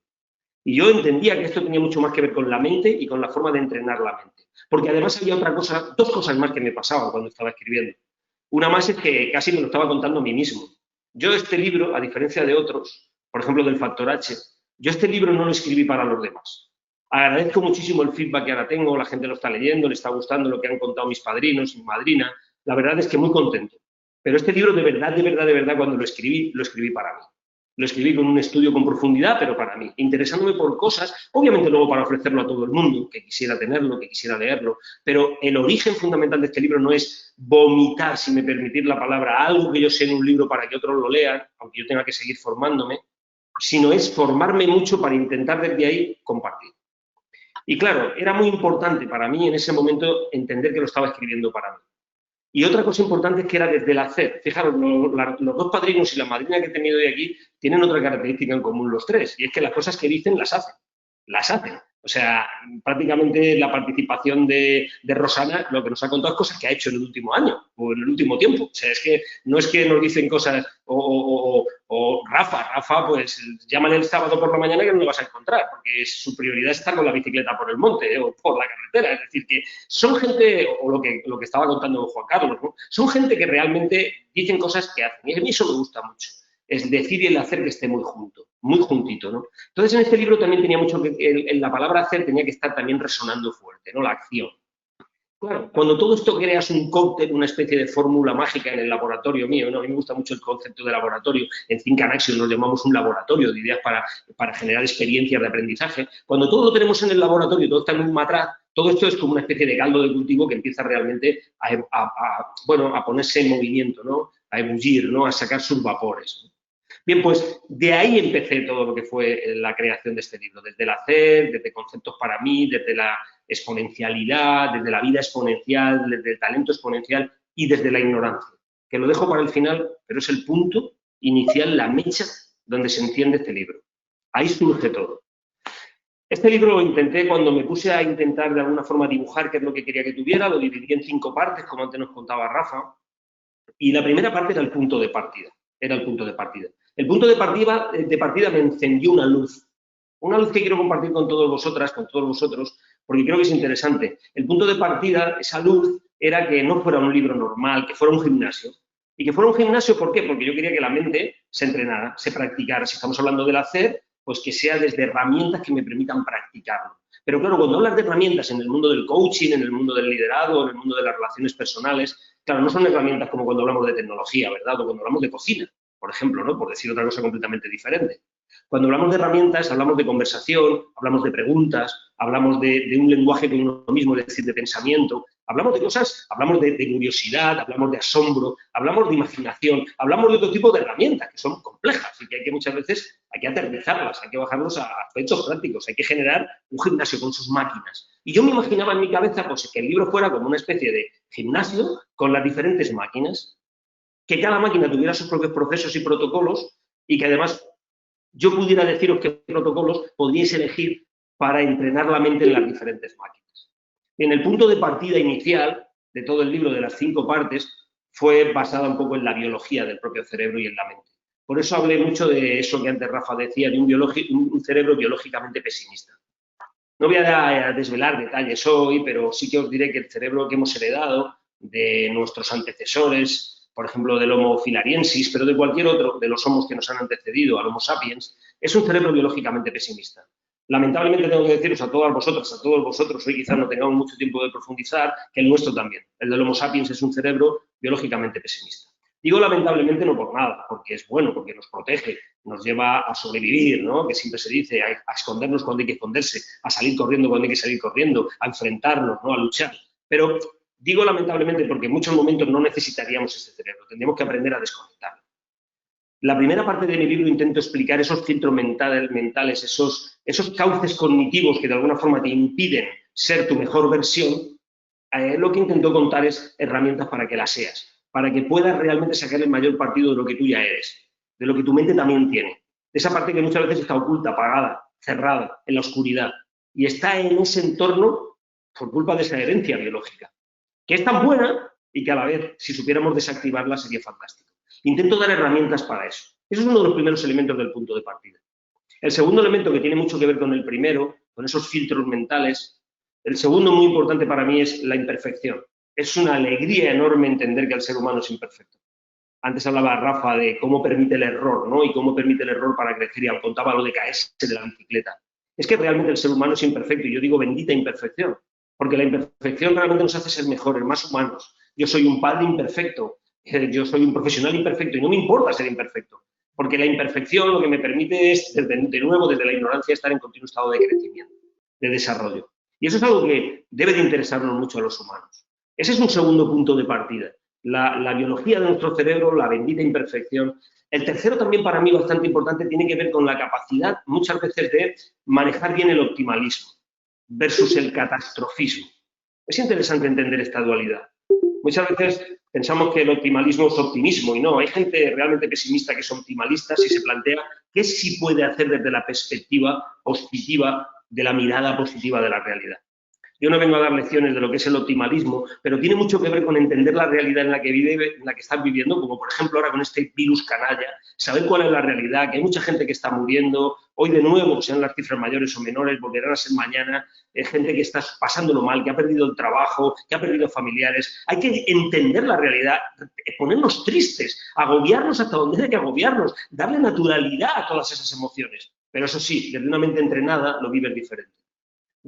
Y yo entendía que esto tenía mucho más que ver con la mente y con la forma de entrenar la mente. Porque además había otra cosa, dos cosas más que me pasaban cuando estaba escribiendo. Una más es que casi me lo estaba contando a mí mismo. Yo este libro, a diferencia de otros, por ejemplo del Factor H, yo este libro no lo escribí para los demás. Agradezco muchísimo el feedback que ahora tengo, la gente lo está leyendo, le está gustando lo que han contado mis padrinos y mi madrina. La verdad es que muy contento. Pero este libro de verdad, cuando lo escribí para mí. Lo escribí con un estudio con profundidad, pero para mí, interesándome por cosas, obviamente luego para ofrecerlo a todo el mundo, que quisiera tenerlo, que quisiera leerlo, pero el origen fundamental de este libro no es vomitar, si me permitís la palabra, algo que yo sé en un libro para que otros lo lean, aunque yo tenga que seguir formándome, sino es formarme mucho para intentar desde ahí compartir. Y claro, era muy importante para mí en ese momento entender que lo estaba escribiendo para mí. Y otra cosa importante es que era desde el hacer. Fijaros, los dos padrinos y la madrina que he tenido hoy aquí tienen otra característica en común los tres, y es que las cosas que dicen las hacen. Las hacen. O sea, prácticamente la participación de Rosana, lo que nos ha contado es cosas que ha hecho en el último año o en el último tiempo. O sea, es que no es que nos dicen cosas o Rafa, pues llámale el sábado por la mañana que no lo vas a encontrar, porque su prioridad es estar con la bicicleta por el monte o por la carretera. Es decir, que son gente, o lo que estaba contando Juan Carlos, ¿no? Son gente que realmente dicen cosas que hacen. Y a mí eso me gusta mucho. Es decir y el hacer que esté muy junto, muy juntito, ¿no? Entonces, en este libro también tenía mucho que... En la palabra hacer tenía que estar también resonando fuerte, ¿no? La acción. Claro, cuando todo esto creas un cóctel, una especie de fórmula mágica en el laboratorio mío, ¿no? A mí me gusta mucho el concepto de laboratorio. En Think and Action nos llamamos un laboratorio de ideas para generar experiencias de aprendizaje. Cuando todo lo tenemos en el laboratorio, todo está en un matraz, todo esto es como una especie de caldo de cultivo que empieza realmente a ponerse en movimiento, ¿no? A ebullir, ¿no? A sacar sus vapores, ¿no? Bien, pues de ahí empecé todo lo que fue la creación de este libro, desde el hacer, desde conceptos para mí, desde la exponencialidad, desde la vida exponencial, desde el talento exponencial y desde la ignorancia, que lo dejo para el final, pero es el punto inicial, la mecha donde se enciende este libro. Ahí surge todo. Este libro lo intenté cuando me puse a intentar de alguna forma dibujar qué es lo que quería que tuviera, lo dividí en 5 partes, como antes nos contaba Rafa, y la primera parte era el punto de partida. El punto de partida me encendió una luz que quiero compartir con todos vosotras, con todos vosotros, porque creo que es interesante. El punto de partida, esa luz, era que no fuera un libro normal, que fuera un gimnasio. Y que fuera un gimnasio, ¿por qué? Porque yo quería que la mente se entrenara, se practicara. Si estamos hablando del hacer, pues que sea desde herramientas que me permitan practicarlo. Pero claro, cuando hablas de herramientas en el mundo del coaching, en el mundo del liderazgo, en el mundo de las relaciones personales, claro, no son herramientas como cuando hablamos de tecnología, ¿verdad? O cuando hablamos de cocina, por ejemplo, ¿no? Por decir otra cosa completamente diferente. Cuando hablamos de herramientas, hablamos de conversación, hablamos de preguntas, hablamos de un lenguaje con uno mismo, es decir, de pensamiento. Hablamos de cosas, hablamos de curiosidad, hablamos de asombro, hablamos de imaginación, hablamos de otro tipo de herramientas que son complejas y que muchas veces hay que aterrizarlas, hay que bajarlos a aspectos prácticos, hay que generar un gimnasio con sus máquinas. Y yo me imaginaba en mi cabeza pues, que el libro fuera como una especie de gimnasio con las diferentes máquinas, que cada máquina tuviera sus propios procesos y protocolos y que además yo pudiera deciros qué protocolos podríais elegir para entrenar la mente en las diferentes máquinas. En el punto de partida inicial de todo el libro, de las 5 partes, fue basada un poco en la biología del propio cerebro y en la mente. Por eso hablé mucho de eso que antes Rafa decía, de un cerebro biológicamente pesimista. No voy a desvelar detalles hoy, pero sí que os diré que el cerebro que hemos heredado de nuestros antecesores, por ejemplo, del Homo filariensis, pero de cualquier otro de los homos que nos han antecedido, al Homo sapiens, es un cerebro biológicamente pesimista. Lamentablemente tengo que deciros a todas vosotras, a todos vosotros, hoy quizás no tengamos mucho tiempo de profundizar, que el nuestro también. El del Homo sapiens es un cerebro biológicamente pesimista. Digo lamentablemente no por nada, porque es bueno, porque nos protege, nos lleva a sobrevivir, ¿no? Que siempre se dice, a escondernos cuando hay que esconderse, a salir corriendo cuando hay que salir corriendo, a enfrentarnos, ¿no? A luchar. Pero digo lamentablemente porque en muchos momentos no necesitaríamos ese cerebro, tendríamos que aprender a desconectarlo. La primera parte de mi libro intento explicar esos filtros mentales, esos cauces cognitivos que de alguna forma te impiden ser tu mejor versión. Lo que intento contar es herramientas para que la seas, para que puedas realmente sacar el mayor partido de lo que tú ya eres, de lo que tu mente también tiene, de esa parte que muchas veces está oculta, apagada, cerrada, en la oscuridad, y está en ese entorno por culpa de esa herencia biológica, que es tan buena y que a la vez, si supiéramos desactivarla, sería fantástico. Intento dar herramientas para eso. Eso es uno de los primeros elementos del punto de partida. El segundo elemento, que tiene mucho que ver con el primero, con esos filtros mentales, el segundo muy importante para mí es la imperfección. Es una alegría enorme entender que el ser humano es imperfecto. Antes hablaba Rafa de cómo permite el error, ¿no? Y cómo permite el error para crecer, y contaba lo de caerse de la bicicleta. Es que realmente el ser humano es imperfecto, y yo digo bendita imperfección, porque la imperfección realmente nos hace ser mejores, más humanos. Yo soy un padre imperfecto, yo soy un profesional imperfecto, y no me importa ser imperfecto, porque la imperfección lo que me permite es, de nuevo, desde la ignorancia, estar en continuo estado de crecimiento, de desarrollo. Y eso es algo que debe de interesarnos mucho a los humanos. Ese es un segundo punto de partida. La biología de nuestro cerebro, la bendita imperfección. El tercero, también para mí bastante importante, tiene que ver con la capacidad muchas veces de manejar bien el optimalismo versus el catastrofismo. Es interesante entender esta dualidad. Muchas veces pensamos que el optimalismo es optimismo, y no, hay gente realmente pesimista que es optimalista si se plantea qué sí puede hacer desde la perspectiva positiva, de la mirada positiva de la realidad. Yo no vengo a dar lecciones de lo que es el optimalismo, pero tiene mucho que ver con entender la realidad en la que vive, en la que estás viviendo, como por ejemplo ahora con este virus canalla, saber cuál es la realidad, que hay mucha gente que está muriendo, hoy de nuevo, sean las cifras mayores o menores, volverán a ser mañana, gente que está pasándolo mal, que ha perdido el trabajo, que ha perdido familiares. Hay que entender la realidad, ponernos tristes, agobiarnos hasta donde hay que agobiarnos, darle naturalidad a todas esas emociones. Pero eso sí, desde una mente entrenada lo vives diferente.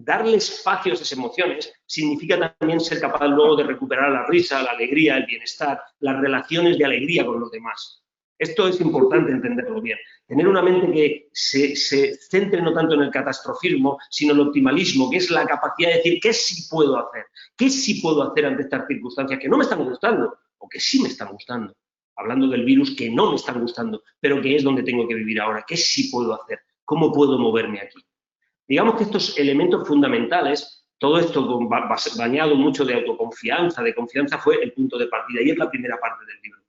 Darle espacio a esas emociones significa también ser capaz luego de recuperar la risa, la alegría, el bienestar, las relaciones de alegría con los demás. Esto es importante entenderlo bien. Tener una mente que se centre no tanto en el catastrofismo, sino en el optimalismo, que es la capacidad de decir qué sí puedo hacer, qué sí puedo hacer ante estas circunstancias que no me están gustando o que sí me están gustando. Hablando del virus, que no me están gustando, pero que es donde tengo que vivir ahora. ¿Qué sí puedo hacer? ¿Cómo puedo moverme aquí? Digamos que estos elementos fundamentales, todo esto bañado mucho de autoconfianza, de confianza, fue el punto de partida, y es la primera parte del libro.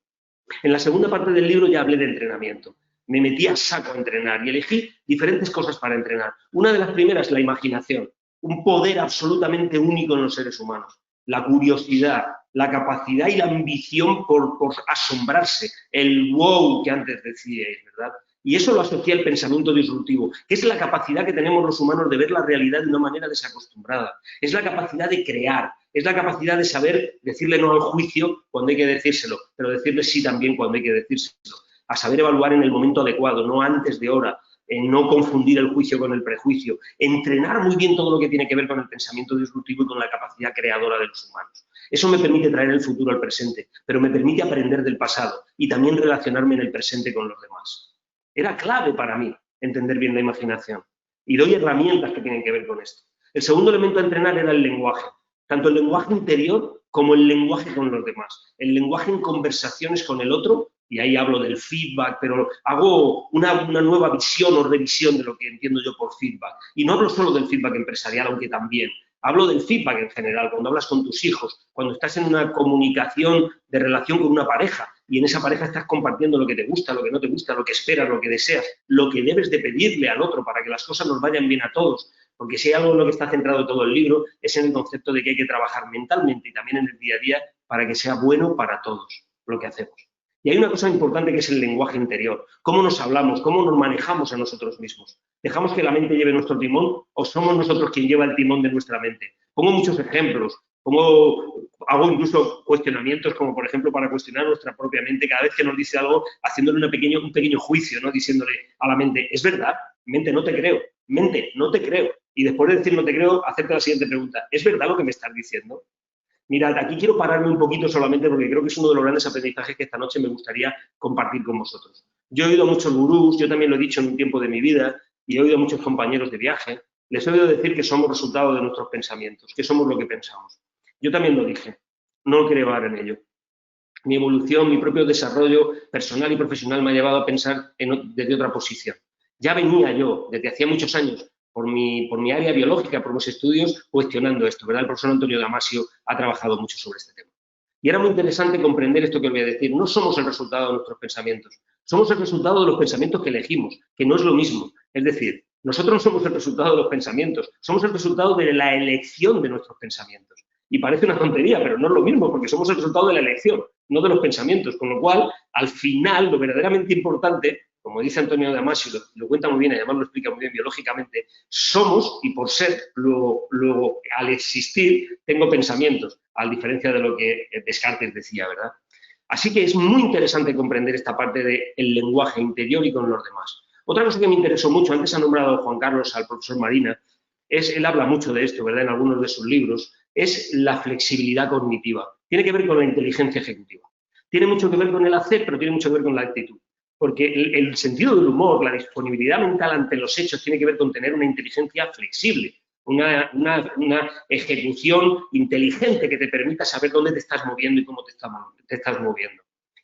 En la segunda parte del libro ya hablé de entrenamiento. Me metí a saco a entrenar y elegí diferentes cosas para entrenar. Una de las primeras, la imaginación, un poder absolutamente único en los seres humanos. La curiosidad, la capacidad y la ambición por asombrarse, el wow que antes decíais, ¿verdad? Y eso lo asocié al pensamiento disruptivo, que es la capacidad que tenemos los humanos de ver la realidad de una manera desacostumbrada. Es la capacidad de crear, es la capacidad de saber decirle no al juicio cuando hay que decírselo, pero decirle sí también cuando hay que decírselo. A saber evaluar en el momento adecuado, no antes de hora, en no confundir el juicio con el prejuicio. Entrenar muy bien todo lo que tiene que ver con el pensamiento disruptivo y con la capacidad creadora de los humanos. Eso me permite traer el futuro al presente, pero me permite aprender del pasado y también relacionarme en el presente con los demás. Era clave para mí entender bien la imaginación. Y doy herramientas que tienen que ver con esto. El segundo elemento a entrenar era el lenguaje. Tanto el lenguaje interior como el lenguaje con los demás. El lenguaje en conversaciones con el otro, y ahí hablo del feedback, pero hago una nueva visión o revisión de lo que entiendo yo por feedback. Y no hablo solo del feedback empresarial, aunque también. Hablo del feedback en general, cuando hablas con tus hijos, cuando estás en una comunicación de relación con una pareja y en esa pareja estás compartiendo lo que te gusta, lo que no te gusta, lo que esperas, lo que deseas, lo que debes de pedirle al otro para que las cosas nos vayan bien a todos. Porque si hay algo en lo que está centrado todo el libro es en el concepto de que hay que trabajar mentalmente y también en el día a día para que sea bueno para todos lo que hacemos. Y hay una cosa importante que es el lenguaje interior. ¿Cómo nos hablamos? ¿Cómo nos manejamos a nosotros mismos? ¿Dejamos que la mente lleve nuestro timón o somos nosotros quien lleva el timón de nuestra mente? Pongo muchos ejemplos. Hago incluso cuestionamientos, como por ejemplo para cuestionar nuestra propia mente cada vez que nos dice algo, haciéndole un pequeño juicio, ¿no? Diciéndole a la mente, es verdad, mente, no te creo, mente, no te creo. Y después de decir no te creo, hacerte la siguiente pregunta, ¿es verdad lo que me estás diciendo? Mirad, aquí quiero pararme un poquito solamente porque creo que es uno de los grandes aprendizajes que esta noche me gustaría compartir con vosotros. Yo he oído a muchos gurús, yo también lo he dicho en un tiempo de mi vida, y he oído a muchos compañeros de viaje, les he oído decir que somos resultado de nuestros pensamientos, que somos lo que pensamos. Yo también lo dije, no creo ahora en ello. Mi evolución, mi propio desarrollo personal y profesional me ha llevado a pensar desde otra posición. Ya venía yo, desde hacía muchos años, por mi área biológica, por mis estudios, cuestionando esto, ¿verdad? El profesor Antonio Damasio ha trabajado mucho sobre este tema. Y era muy interesante comprender esto que os voy a decir. No somos el resultado de nuestros pensamientos, somos el resultado de los pensamientos que elegimos, que no es lo mismo. Es decir, nosotros no somos el resultado de los pensamientos, somos el resultado de la elección de nuestros pensamientos. Y parece una tontería, pero no es lo mismo, porque somos el resultado de la elección, no de los pensamientos. Con lo cual, al final, lo verdaderamente importante, como dice Antonio Damasio, lo cuenta muy bien, además lo explica muy bien biológicamente, somos, y por ser, luego al existir, tengo pensamientos, a diferencia de lo que Descartes decía, ¿verdad? Así que es muy interesante comprender esta parte del lenguaje interior y con los demás. Otra cosa que me interesó mucho, antes ha nombrado Juan Carlos al profesor Marina, él habla mucho de esto, ¿verdad?, en algunos de sus libros, es la flexibilidad cognitiva. Tiene que ver con la inteligencia ejecutiva. Tiene mucho que ver con el hacer, pero tiene mucho que ver con la actitud. Porque el sentido del humor, la disponibilidad mental ante los hechos, tiene que ver con tener una inteligencia flexible, una ejecución inteligente que te permita saber dónde te estás moviendo y cómo te estás moviendo.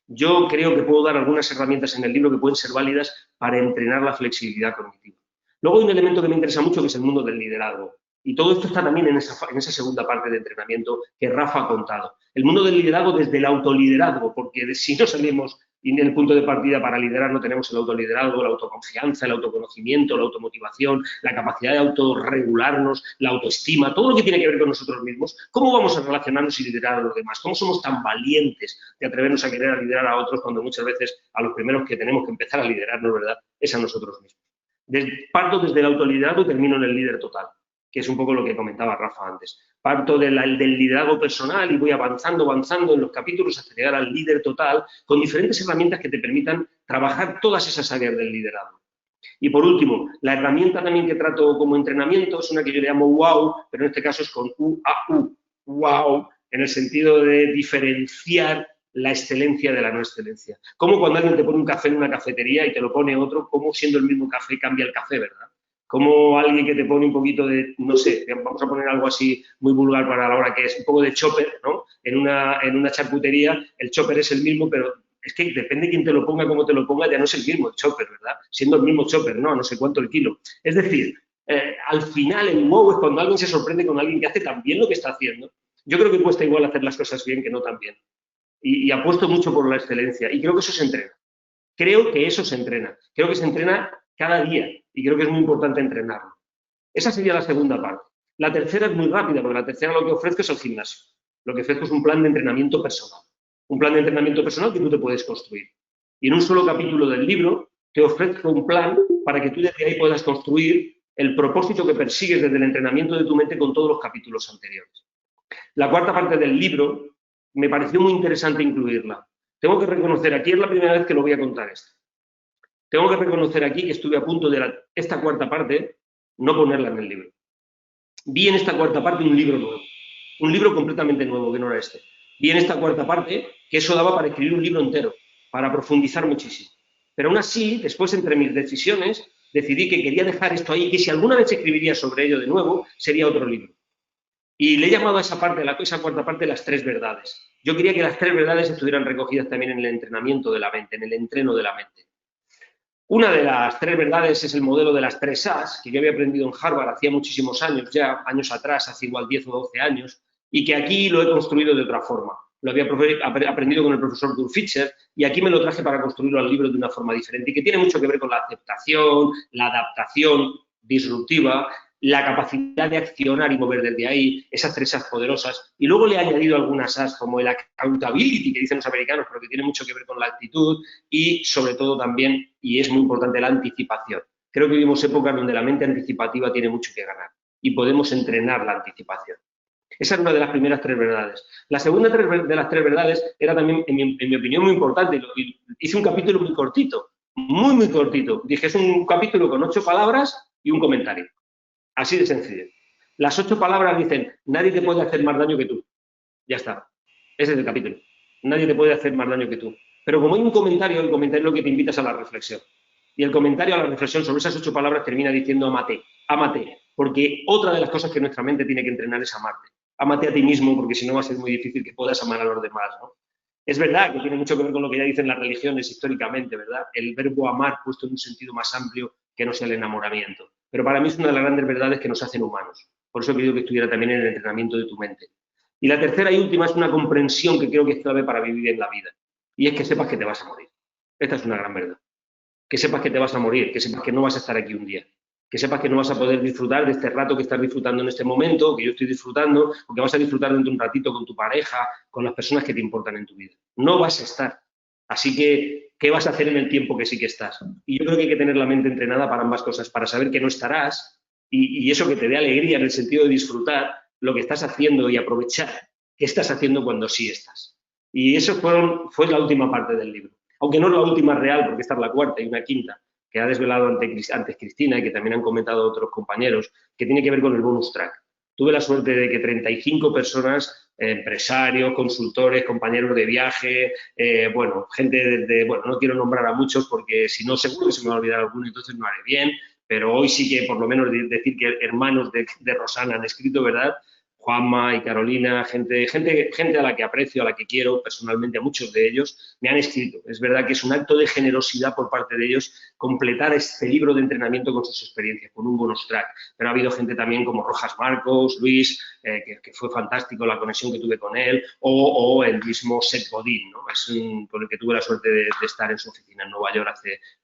Yo creo que puedo dar algunas herramientas en el libro que pueden ser válidas para entrenar la flexibilidad cognitiva. Luego hay un elemento que me interesa mucho, que es el mundo del liderazgo. Y todo esto está también en esa segunda parte de entrenamiento que Rafa ha contado. El mundo del liderazgo desde el autoliderazgo, porque si no salimos en el punto de partida para liderar, no tenemos el autoliderazgo, la autoconfianza, el autoconocimiento, la automotivación, la capacidad de autorregularnos, la autoestima, todo lo que tiene que ver con nosotros mismos. ¿Cómo vamos a relacionarnos y liderar a los demás? ¿Cómo somos tan valientes de atrevernos a querer liderar a otros cuando muchas veces a los primeros que tenemos que empezar a liderarnos, ¿verdad?, es a nosotros mismos? Parto desde el autoliderazgo y termino en el líder total, que es un poco lo que comentaba Rafa antes. Parto del liderazgo personal y voy avanzando en los capítulos hasta llegar al líder total con diferentes herramientas que te permitan trabajar todas esas áreas del liderazgo. Y por último, la herramienta también que trato como entrenamiento es una que yo le llamo WOW, pero en este caso es con U-A-U, WOW, en el sentido de diferenciar la excelencia de la no excelencia. Como cuando alguien te pone un café en una cafetería y te lo pone otro, como siendo el mismo café cambia el café, ¿verdad? Como alguien que te pone un poquito de, no sé, vamos a poner algo así muy vulgar para la hora, que es un poco de chopper, ¿no? En una charcutería, el chopper es el mismo, pero es que depende de quién te lo ponga, cómo te lo ponga, ya no es el mismo el chopper, ¿verdad? Siendo el mismo chopper, no sé cuánto el kilo. Es decir, al final el wow es cuando alguien se sorprende con alguien que hace tan bien lo que está haciendo. Yo creo que cuesta igual hacer las cosas bien que no tan bien. Y apuesto mucho por la excelencia. Y creo que eso se entrena. Creo que se entrena cada día. Y creo que es muy importante entrenarlo. Esa sería la segunda parte. La tercera es muy rápida, porque la tercera lo que ofrezco es el gimnasio. Lo que ofrezco es un plan de entrenamiento personal. Un plan de entrenamiento personal que tú te puedes construir. Y en un solo capítulo del libro te ofrezco un plan para que tú desde ahí puedas construir el propósito que persigues desde el entrenamiento de tu mente con todos los capítulos anteriores. La cuarta parte del libro me pareció muy interesante incluirla. Tengo que reconocer, aquí es la primera vez que lo voy a contar esto. Tengo que reconocer aquí que estuve a punto de esta cuarta parte no ponerla en el libro. Vi en esta cuarta parte un libro nuevo, un libro completamente nuevo que no era este. Vi en esta cuarta parte que eso daba para escribir un libro entero, para profundizar muchísimo. Pero aún así, después entre mis decisiones, decidí que quería dejar esto ahí, que si alguna vez escribiría sobre ello de nuevo, sería otro libro. Y le he llamado a esa cuarta parte las 3 verdades. Yo quería que las 3 verdades estuvieran recogidas también en el entrenamiento de la mente, en el entreno de la mente. Una de las 3 verdades es el modelo de las 3 A's, que yo había aprendido en Harvard hacía muchísimos años, ya años atrás, hace igual 10 o 12 años, y que aquí lo he construido de otra forma. Lo había aprendido con el profesor Dur Fischer y aquí me lo traje para construirlo al libro de una forma diferente y que tiene mucho que ver con la aceptación, la adaptación disruptiva, la capacidad de accionar y mover desde ahí, esas 3 A's poderosas. Y luego le he añadido algunas A's como el accountability, que dicen los americanos, pero que tiene mucho que ver con la actitud y sobre todo también, y es muy importante, la anticipación. Creo que vivimos épocas donde la mente anticipativa tiene mucho que ganar y podemos entrenar la anticipación. Esa es una de las primeras 3 verdades. La segunda de las 3 verdades era también, en mi opinión, muy importante. Hice un capítulo muy cortito, muy cortito. Dije, es un capítulo con 8 palabras y un comentario. Así de sencillo. Las 8 palabras dicen, nadie te puede hacer más daño que tú. Ya está. Ese es el capítulo. Nadie te puede hacer más daño que tú. Pero como hay un comentario, el comentario es lo que te invitas a la reflexión. Y el comentario a la reflexión sobre esas 8 palabras termina diciendo amate, amate. Porque otra de las cosas que nuestra mente tiene que entrenar es amarte. Amate a ti mismo, porque si no va a ser muy difícil que puedas amar a los demás, ¿no? Es verdad que tiene mucho que ver con lo que ya dicen las religiones históricamente, ¿verdad? El verbo amar puesto en un sentido más amplio que no sea el enamoramiento. Pero para mí es una de las grandes verdades que nos hacen humanos. Por eso he querido que estuviera también en el entrenamiento de tu mente. Y la tercera y última es una comprensión que creo que es clave para vivir en la vida. Y es que sepas que te vas a morir. Esta es una gran verdad. Que sepas que te vas a morir, que sepas que no vas a estar aquí un día. Que sepas que no vas a poder disfrutar de este rato que estás disfrutando en este momento, que yo estoy disfrutando, o que vas a disfrutar dentro de un ratito con tu pareja, con las personas que te importan en tu vida. No vas a estar. Así que, ¿qué vas a hacer en el tiempo que sí que estás? Y yo creo que hay que tener la mente entrenada para ambas cosas, para saber que no estarás y eso que te dé alegría en el sentido de disfrutar lo que estás haciendo y aprovechar qué estás haciendo cuando sí estás. Y eso fue la última parte del libro. Aunque no es la última real, porque esta es la cuarta y una quinta, que ha desvelado antes Cristina y que también han comentado otros compañeros, que tiene que ver con el bonus track. Tuve la suerte de que 35 personas, empresarios, consultores, compañeros de viaje, gente no quiero nombrar a muchos porque si no seguro que se me va a olvidar alguno, entonces no haré bien, pero hoy sí que por lo menos decir que hermanos de Rosana han escrito, ¿verdad? Juanma y Carolina, gente a la que aprecio, a la que quiero personalmente, a muchos de ellos, me han escrito. Es verdad que es un acto de generosidad por parte de ellos completar este libro de entrenamiento con sus experiencias, con un bonus track. Pero ha habido gente también como Rojas Marcos, Luis, que fue fantástico la conexión que tuve con él, o el mismo Seth Godin, ¿no? Con el que tuve la suerte de estar en su oficina en Nueva York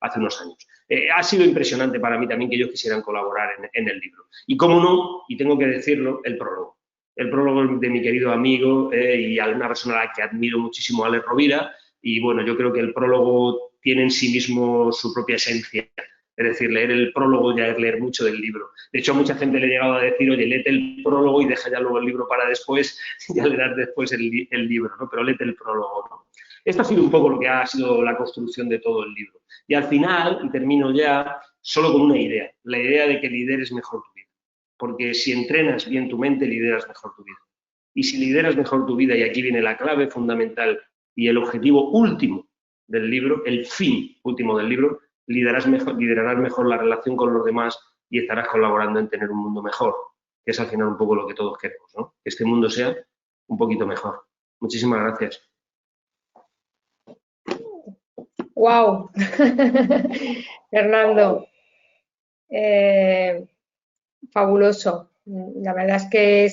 hace unos años. Ha sido impresionante para mí también que ellos quisieran colaborar en el libro. Y cómo no, y tengo que decirlo, el prólogo. El prólogo de mi querido amigo y a una persona a la que admiro muchísimo, Alex Rovira, y bueno, yo creo que el prólogo tiene en sí mismo su propia esencia. Es decir, leer el prólogo ya es leer mucho del libro. De hecho, a mucha gente le he llegado a decir, oye, léete el prólogo y deja ya luego el libro para después, ya leerás después el libro, ¿no? Pero léete el prólogo, ¿no? Esto ha sido un poco lo que ha sido la construcción de todo el libro. Y al final, y termino ya, solo con una idea, la idea de que lideres mejor tu vida. Porque si entrenas bien tu mente, lideras mejor tu vida. Y si lideras mejor tu vida, y aquí viene la clave fundamental y el objetivo último del libro, el fin último del libro, liderarás mejor la relación con los demás y estarás colaborando en tener un mundo mejor, que es al final un poco lo que todos queremos, ¿no? Que este mundo sea un poquito mejor. Muchísimas gracias. ¡Wow! Fernando. Fabuloso. La verdad es que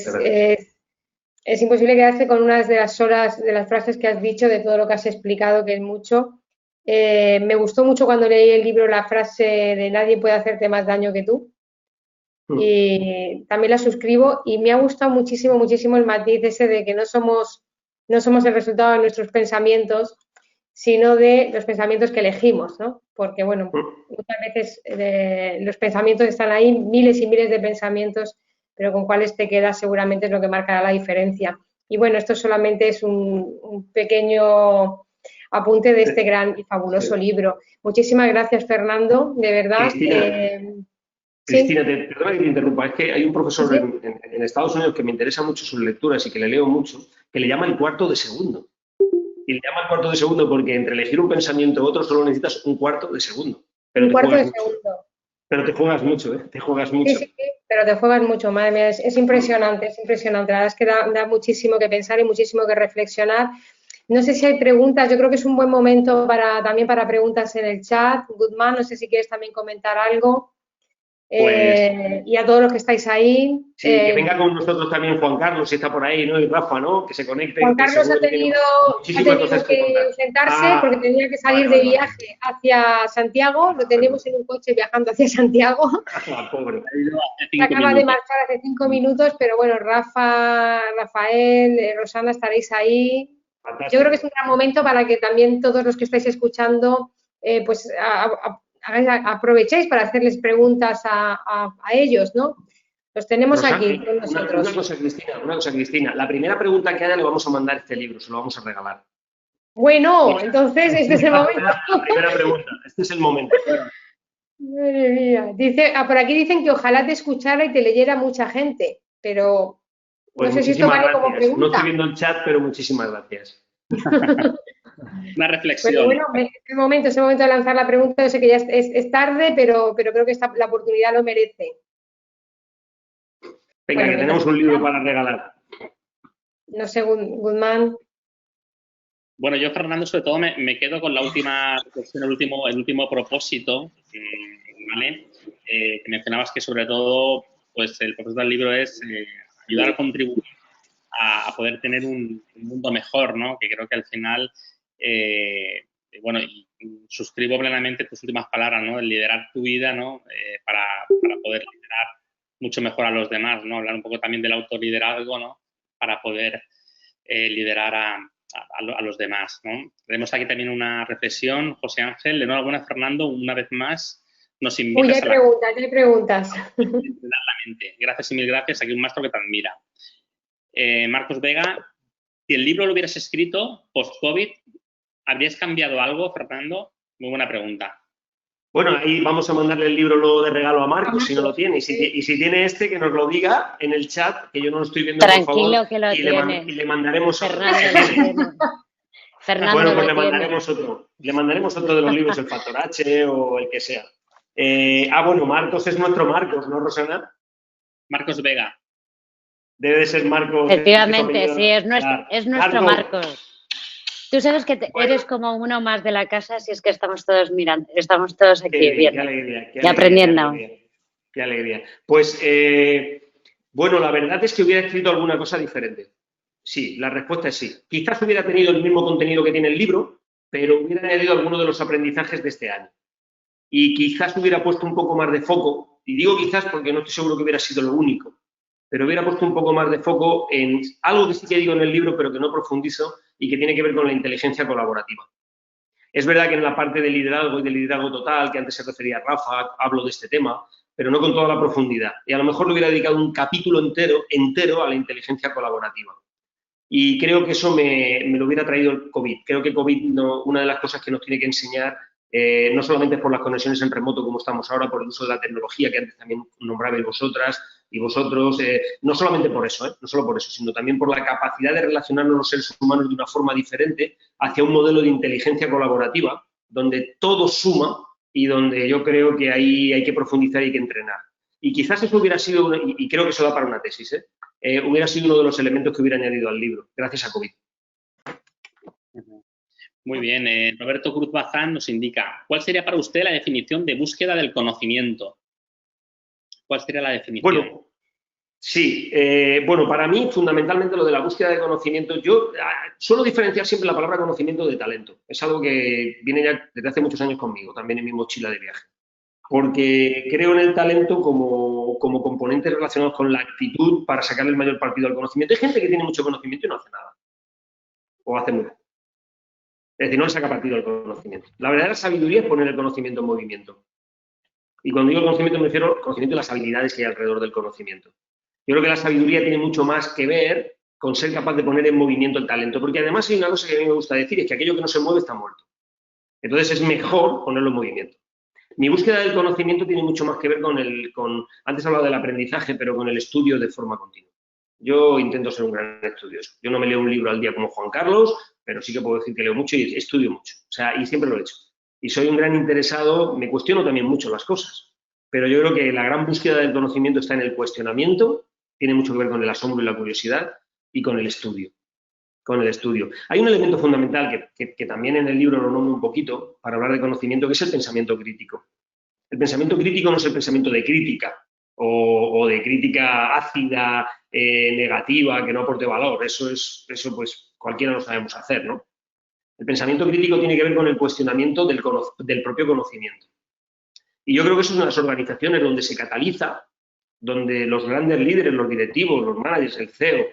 es imposible quedarse con unas de las horas, de las frases que has dicho, de todo lo que has explicado, que es mucho. Me gustó mucho cuando leí el libro la frase de nadie puede hacerte más daño que tú. Y también la suscribo y me ha gustado muchísimo, muchísimo el matiz ese de que no somos el resultado de nuestros pensamientos, sino de los pensamientos que elegimos, ¿no? Porque, bueno, muchas veces los pensamientos están ahí, miles y miles de pensamientos, pero con cuáles te quedas seguramente es lo que marcará la diferencia. Y bueno, esto solamente es un pequeño apunte de este gran y fabuloso libro. Muchísimas gracias, Fernando, de verdad. Cristina, perdona que te interrumpa, es que hay un profesor en Estados Unidos que me interesa mucho sus lecturas y que le leo mucho, que le llama el cuarto de segundo. Y le llama el cuarto de segundo porque entre elegir un pensamiento u otro solo necesitas un cuarto de segundo. Un cuarto de segundo. Pero te juegas mucho, ¿eh? Te juegas mucho. Sí, pero te juegas mucho, madre mía. Es impresionante, es impresionante. La verdad es que da muchísimo que pensar y muchísimo que reflexionar. No sé si hay preguntas. Yo creo que es un buen momento también para preguntas en el chat. Guzmán, no sé si quieres también comentar algo. Y a todos los que estáis ahí. Sí, que venga con nosotros también Juan Carlos, si está por ahí, ¿no? Y Rafa, ¿no? Que se conecte. Juan Carlos ha tenido que ausentarse porque tenía que salir de viaje hacia Santiago. Lo tenemos en un coche viajando hacia Santiago. Pobre. Se acaba de marchar hace 5 minutos, pero bueno, Rafael, Rosana, estaréis ahí. Fantástico. Yo creo que es un gran momento para que también todos los que estáis escuchando, aprovechéis para hacerles preguntas a ellos, ¿no? Los tenemos aquí con nosotros. Una cosa, Cristina. La primera pregunta que haya le vamos a mandar este libro, se lo vamos a regalar. Bueno, entonces este es el momento. La primera pregunta, este es el momento. Madre mía. Por aquí dicen que ojalá te escuchara y te leyera mucha gente, pero pues no sé si esto vale como pregunta. No estoy viendo el chat, pero muchísimas gracias. Una reflexión. Bueno, es el momento de lanzar la pregunta. Yo sé que ya es tarde, pero creo que la oportunidad lo merece. Venga, que tenemos un libro para regalar. No sé, Guzmán. Bueno, yo, Fernando, sobre todo me quedo con la última reflexión, el último propósito, ¿vale? Que mencionabas que sobre todo, pues el propósito del libro es ayudar a contribuir a poder tener un mundo mejor, ¿no? Que creo que al final, bueno, y suscribo plenamente tus últimas palabras, ¿no? El liderar tu vida, ¿no? Para poder liderar mucho mejor a los demás, ¿no? Hablar un poco también del autoliderazgo, ¿no? Para poder liderar a los demás, ¿no? Tenemos aquí también una reflexión, José Ángel. Enhorabuena, Fernando, una vez más nos invitas Uy, hay preguntas. Gracias y mil gracias. Aquí un maestro que te admira. Marcos Vega, si el libro lo hubieras escrito post-COVID, ¿habrías cambiado algo, Fernando? Muy buena pregunta. Bueno, ahí vamos a mandarle el libro luego de regalo a Marcos, si no lo tiene. Y si tiene este, que nos lo diga en el chat, que yo no lo estoy viendo, tranquilo, por favor. Que lo tiene. Y le mandaremos Fernando bueno, pues lo le mandaremos otro. Le mandaremos otro de los libros, el Factor H o el que sea. Bueno, Marcos es nuestro Marcos, ¿no, Rosana? Marcos Vega. Debe de ser Marcos. Efectivamente, sí, es nuestro Marcos. Tú sabes que eres como uno más de la casa, si es que estamos todos mirando, estamos todos aquí viendo y aprendiendo. Qué alegría. Pues, bueno, la verdad es que hubiera escrito alguna cosa diferente. Sí, la respuesta es sí. Quizás hubiera tenido el mismo contenido que tiene el libro, pero hubiera añadido algunos de los aprendizajes de este año. Y quizás hubiera puesto un poco más de foco, y digo quizás porque no estoy seguro que hubiera sido lo único, pero hubiera puesto un poco más de foco en algo que sí que digo en el libro, pero que no profundizo y que tiene que ver con la inteligencia colaborativa. Es verdad que en la parte de liderazgo y de liderazgo total, que antes se refería a Rafa, hablo de este tema, pero no con toda la profundidad. Y a lo mejor le hubiera dedicado un capítulo entero a la inteligencia colaborativa. Y creo que eso me lo hubiera traído el COVID. Creo que COVID, una de las cosas que nos tiene que enseñar, no solamente por las conexiones en remoto como estamos ahora, por el uso de la tecnología que antes también nombrabais vosotras y vosotros, no solamente por eso, no solo por eso, sino también por la capacidad de relacionarnos los seres humanos de una forma diferente hacia un modelo de inteligencia colaborativa donde todo suma y donde yo creo que ahí hay que profundizar y hay que entrenar. Y quizás eso hubiera sido, y creo que eso da para una tesis, hubiera sido uno de los elementos que hubiera añadido al libro, gracias a COVID. Muy bien. Roberto Cruz Bazán nos indica, ¿cuál sería para usted la definición de búsqueda del conocimiento? ¿Cuál sería la definición? Bueno, sí. Bueno, para mí, fundamentalmente, lo de la búsqueda de conocimiento, yo suelo diferenciar siempre la palabra conocimiento de talento. Es algo que viene ya desde hace muchos años conmigo, también en mi mochila de viaje. Porque creo en el talento como componentes relacionados con la actitud para sacarle el mayor partido al conocimiento. Hay gente que tiene mucho conocimiento y no hace nada. O hace muy poco. Es decir, no le saca partido al conocimiento. La verdadera sabiduría es poner el conocimiento en movimiento. Y cuando digo conocimiento me refiero al conocimiento y las habilidades que hay alrededor del conocimiento. Yo creo que la sabiduría tiene mucho más que ver con ser capaz de poner en movimiento el talento. Porque además hay una cosa que a mí me gusta decir, es que aquello que no se mueve está muerto. Entonces es mejor ponerlo en movimiento. Mi búsqueda del conocimiento tiene mucho más que ver antes he hablado del aprendizaje, pero con el estudio de forma continua. Yo intento ser un gran estudioso. Yo no me leo un libro al día como Juan Carlos, pero sí que puedo decir que leo mucho y estudio mucho. O sea, y siempre lo he hecho. Y soy un gran interesado, me cuestiono también mucho las cosas. Pero yo creo que la gran búsqueda del conocimiento está en el cuestionamiento, tiene mucho que ver con el asombro y la curiosidad y con el estudio. Hay un elemento fundamental que también en el libro lo nombro un poquito para hablar de conocimiento, que es el pensamiento crítico. El pensamiento crítico no es el pensamiento de crítica o de crítica ácida, negativa, que no aporte valor. Eso pues cualquiera lo sabemos hacer, ¿no? El pensamiento crítico tiene que ver con el cuestionamiento del propio conocimiento. Y yo creo que eso es una de las organizaciones donde se cataliza, donde los grandes líderes, los directivos, los managers, el CEO,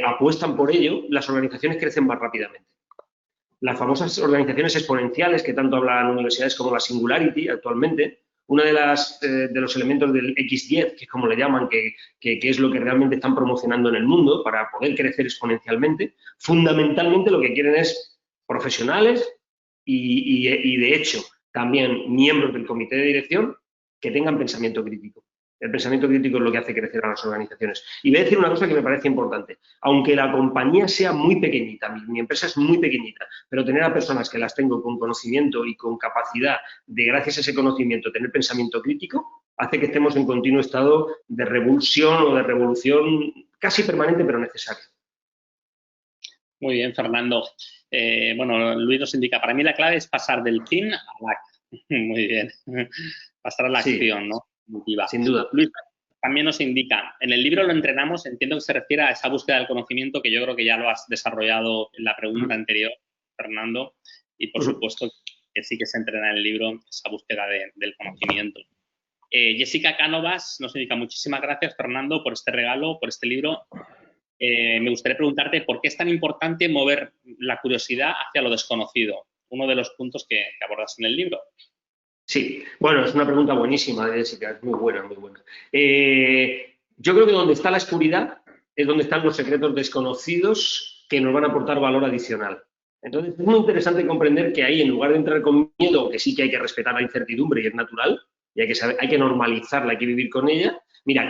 apuestan por ello, las organizaciones crecen más rápidamente. Las famosas organizaciones exponenciales que tanto hablan universidades como la Singularity actualmente, uno de los elementos del X10, que es como le llaman, que es lo que realmente están promocionando en el mundo para poder crecer exponencialmente, fundamentalmente lo que quieren es profesionales y de hecho también miembros del comité de dirección que tengan pensamiento crítico. El pensamiento crítico es lo que hace crecer a las organizaciones. Y voy a decir una cosa que me parece importante. Aunque la compañía sea muy pequeñita, mi empresa es muy pequeñita, pero tener a personas que las tengo con conocimiento y con capacidad de, gracias a ese conocimiento, tener pensamiento crítico, hace que estemos en continuo estado de revulsión o de revolución casi permanente, pero necesaria. Muy bien, Fernando. Bueno, Luis nos indica, para mí la clave es pasar del fin a la acción. Muy bien. Pasar a la acción, ¿no? Sin duda. también nos indica, en el libro lo entrenamos, entiendo que se refiere a esa búsqueda del conocimiento, que yo creo que ya lo has desarrollado en la pregunta anterior, Fernando, y por supuesto que sí que se entrena en el libro esa búsqueda del conocimiento. Jessica Cánovas nos indica, muchísimas gracias, Fernando, por este regalo, por este libro. Me gustaría preguntarte por qué es tan importante mover la curiosidad hacia lo desconocido, uno de los puntos que abordas en el libro. Sí, bueno, es una pregunta buenísima, Jessica, es muy buena, muy buena. Yo creo que donde está la oscuridad es donde están los secretos desconocidos que nos van a aportar valor adicional. Entonces, es muy interesante comprender que ahí, en lugar de entrar con miedo, que sí que hay que respetar la incertidumbre y es natural, y hay que normalizarla, hay que vivir con ella. Mira,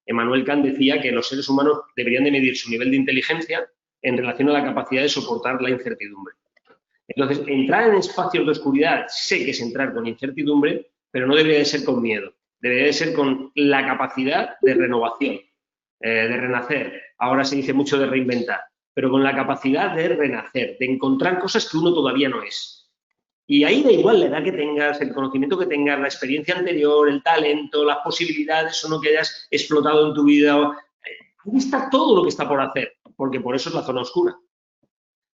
Emmanuel Kant decía que los seres humanos deberían de medir su nivel de inteligencia en relación a la capacidad de soportar la incertidumbre. Entonces, entrar en espacios de oscuridad sé que es entrar con incertidumbre, pero no debería de ser con miedo. Debería de ser con la capacidad de renovación, de renacer. Ahora se dice mucho de reinventar, pero con la capacidad de renacer, de encontrar cosas que uno todavía no es. Y ahí da igual la edad que tengas, el conocimiento que tengas, la experiencia anterior, el talento, las posibilidades o no que hayas explotado en tu vida. Ahí está todo lo que está por hacer, porque por eso es la zona oscura.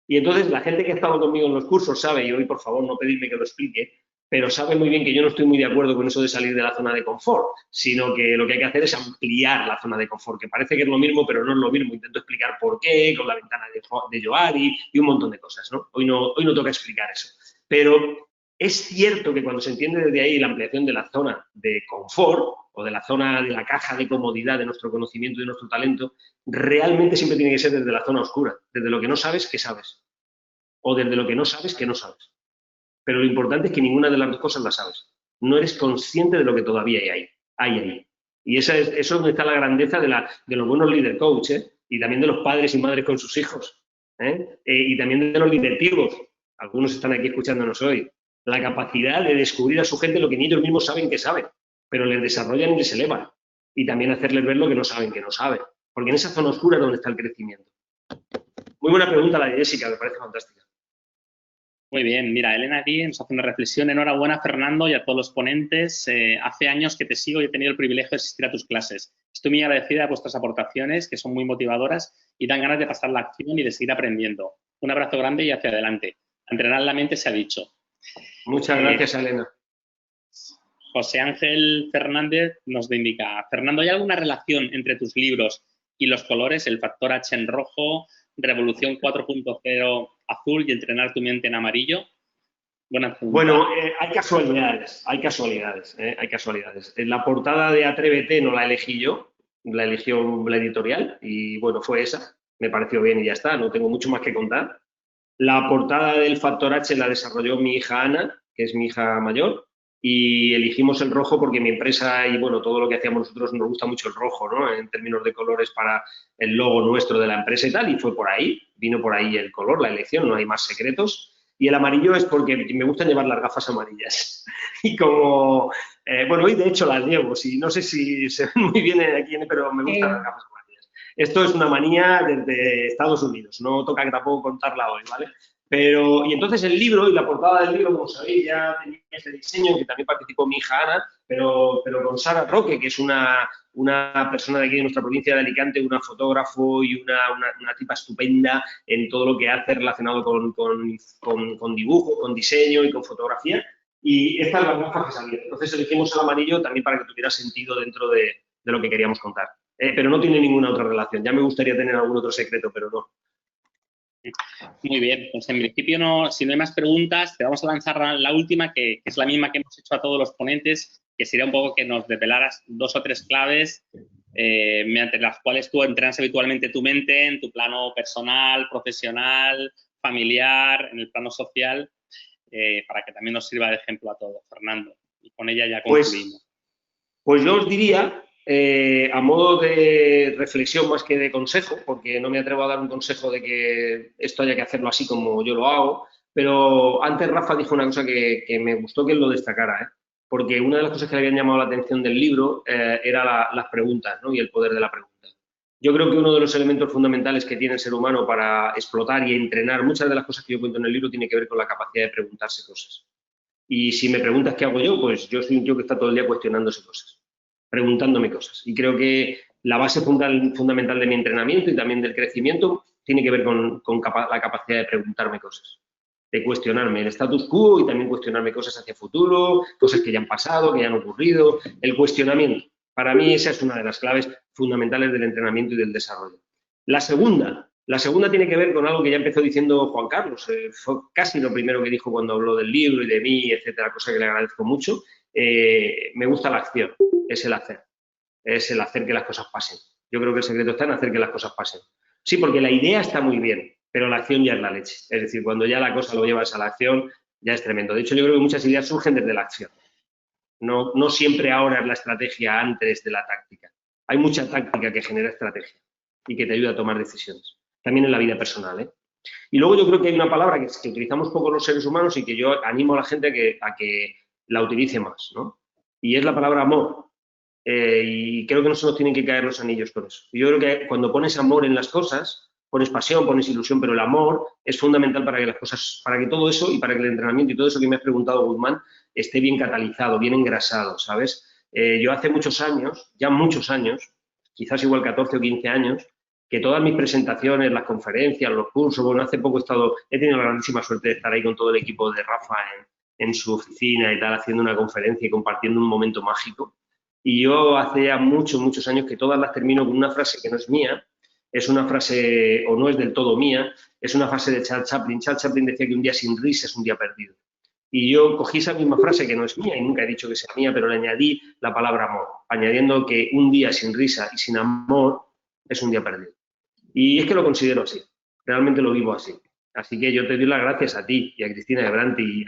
Y entonces la gente que ha estado conmigo en los cursos sabe, y hoy por favor no pedirme que lo explique, pero sabe muy bien que yo no estoy muy de acuerdo con eso de salir de la zona de confort, sino que lo que hay que hacer es ampliar la zona de confort, que parece que es lo mismo, pero no es lo mismo. Intento explicar por qué, con la ventana de Johari y un montón de cosas, ¿no? Hoy no toca explicar eso. Pero es cierto que cuando se entiende desde ahí la ampliación de la zona de confort o de la zona de la caja de comodidad de nuestro conocimiento y de nuestro talento, realmente siempre tiene que ser desde la zona oscura, desde lo que no sabes, que sabes. O desde lo que no sabes, que no sabes. Pero lo importante es que ninguna de las dos cosas la sabes. No eres consciente de lo que todavía hay ahí. Y eso es donde está la grandeza de los buenos líder coach, y también de los padres y madres con sus hijos, y también de los directivos. Algunos están aquí escuchándonos hoy. La capacidad de descubrir a su gente lo que ni ellos mismos saben que saben, pero les desarrollan y les elevan. Y también hacerles ver lo que no saben que no saben. Porque en esa zona oscura es donde está el crecimiento. Muy buena pregunta la de Jessica, me parece fantástica. Muy bien, mira, Elena aquí nos hace una reflexión. Enhorabuena, Fernando, y a todos los ponentes. Hace años que te sigo y he tenido el privilegio de asistir a tus clases. Estoy muy agradecida de vuestras aportaciones, que son muy motivadoras y dan ganas de pasar la acción y de seguir aprendiendo. Un abrazo grande y hacia adelante. A entrenar la mente se ha dicho. Muchas gracias, Elena. José Ángel Fernández nos indica, Fernando, ¿hay alguna relación entre tus libros y los colores, el factor H en rojo, Revolución 4.0 azul y entrenar tu mente en amarillo? Buena pregunta. Bueno, hay casualidades. La portada de Atrévete no la elegí yo, la eligió la editorial y bueno, fue esa. Me pareció bien y ya está, no tengo mucho más que contar. La portada del factor H la desarrolló mi hija Ana, que es mi hija mayor, y elegimos el rojo porque mi empresa y bueno, todo lo que hacíamos nosotros nos gusta mucho el rojo, ¿no? En términos de colores para el logo nuestro de la empresa y tal, y fue por ahí, vino por ahí el color, la elección, no hay más secretos. Y el amarillo es porque me gusta llevar las gafas amarillas. Y como, bueno, hoy de hecho las llevo, no sé si se ven muy bien aquí, pero me gustan las gafas amarillas. Esto es una manía desde Estados Unidos, no toca que tampoco contarla hoy, ¿vale? Pero, y entonces el libro y la portada del libro, como sabéis, ya tenía ese diseño, que también participó mi hija Ana, pero con Sara Roque, que es una persona de aquí de nuestra provincia de Alicante, una fotógrafo y una tipa estupenda en todo lo que hace relacionado con dibujo, con diseño y con fotografía. Y estas son las gafas que salieron. Entonces elegimos el amarillo también para que tuviera sentido dentro de lo que queríamos contar. Pero no tiene ninguna otra relación. Ya me gustaría tener algún otro secreto, pero no. Muy bien, pues en principio si no hay más preguntas, te vamos a lanzar la última, que es la misma que hemos hecho a todos los ponentes, que sería un poco que nos desvelaras 2 o 3 claves mediante las cuales tú entrenas habitualmente tu mente en tu plano personal, profesional, familiar, en el plano social, para que también nos sirva de ejemplo a todos, Fernando. Y con ella ya concluimos. Pues yo os diría, a modo de reflexión más que de consejo, porque no me atrevo a dar un consejo de que esto haya que hacerlo así como yo lo hago, pero antes Rafa dijo una cosa que me gustó que él lo destacara, porque una de las cosas que le habían llamado la atención del libro era las preguntas, ¿no? Y el poder de la pregunta. Yo creo que uno de los elementos fundamentales que tiene el ser humano para explotar y entrenar muchas de las cosas que yo cuento en el libro tiene que ver con la capacidad de preguntarse cosas. Y si me preguntas qué hago yo, pues yo soy un tío que está todo el día cuestionándose cosas. preguntándome cosas. Y creo que la base fundamental de mi entrenamiento y también del crecimiento tiene que ver con la capacidad de preguntarme cosas, de cuestionarme el status quo y también cuestionarme cosas hacia futuro, cosas que ya han pasado, que ya han ocurrido, el cuestionamiento. Para mí esa es una de las claves fundamentales del entrenamiento y del desarrollo. La segunda tiene que ver con algo que ya empezó diciendo Juan Carlos, fue casi lo primero que dijo cuando habló del libro y de mí, etcétera, cosa que le agradezco mucho. Me gusta la acción, es el hacer que las cosas pasen. Yo creo que el secreto está en hacer que las cosas pasen. Sí, porque la idea está muy bien, pero la acción ya es la leche. Es decir, cuando ya la cosa lo llevas a la acción, ya es tremendo. De hecho, yo creo que muchas ideas surgen desde la acción. No siempre ahora es la estrategia antes de la táctica. Hay mucha táctica que genera estrategia y que te ayuda a tomar decisiones. También en la vida personal, ¿eh? Y luego yo creo que hay una palabra que utilizamos poco los seres humanos y que yo animo a la gente a que la utilice más, ¿no? Y es la palabra amor. Y creo que no se nos tienen que caer los anillos con eso. Yo creo que cuando pones amor en las cosas, pones pasión, pones ilusión, pero el amor es fundamental para que las cosas, para que todo eso y para que el entrenamiento y todo eso que me has preguntado, Guzmán, esté bien catalizado, bien engrasado, ¿sabes? Yo hace muchos años, ya muchos años, quizás igual 14 o 15 años, que todas mis presentaciones, las conferencias, los cursos, bueno, hace poco he tenido la grandísima suerte de estar ahí con todo el equipo de Rafa en su oficina y tal, haciendo una conferencia y compartiendo un momento mágico. Y yo hace ya muchos años que todas las termino con una frase que no es mía, es una frase, o no es del todo mía, es una frase de Charles Chaplin. Charles Chaplin decía que un día sin risa es un día perdido. Y yo cogí esa misma frase que no es mía y nunca he dicho que sea mía, pero le añadí la palabra amor, añadiendo que un día sin risa y sin amor es un día perdido. Y es que lo considero así, realmente lo vivo así. Así que yo te doy las gracias a ti y a Cristina de Branti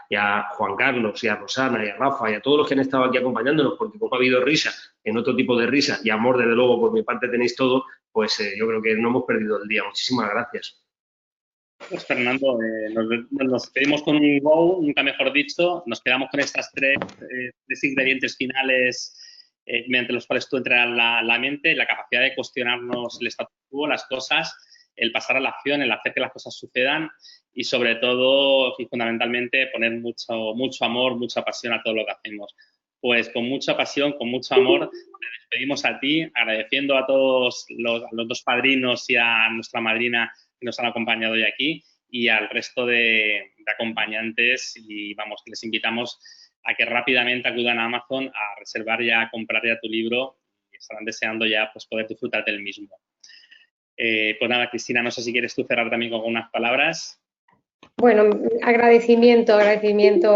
y a Juan Carlos y a Rosana y a Rafa y a todos los que han estado aquí acompañándonos, porque como ha habido risa, en otro tipo de risa y amor, desde luego, por mi parte tenéis todo, pues yo creo que no hemos perdido el día. Muchísimas gracias. Pues Fernando, nos despedimos con un go, nunca mejor dicho. Nos quedamos con estas tres ingredientes finales mediante los cuales tú entrenas la mente, la capacidad de cuestionarnos el status quo, las cosas, el pasar a la acción, el hacer que las cosas sucedan y sobre todo y fundamentalmente poner mucho amor, mucha pasión a todo lo que hacemos. Pues con mucha pasión, con mucho amor, te despedimos a ti, agradeciendo a todos los dos padrinos y a nuestra madrina que nos han acompañado hoy aquí y al resto de acompañantes y vamos, que les invitamos a que rápidamente acudan a Amazon a reservar ya, a comprar ya tu libro y estarán deseando ya pues poder disfrutar del mismo. Pues nada, Cristina, no sé si quieres tú cerrar también con algunas palabras. Bueno, agradecimiento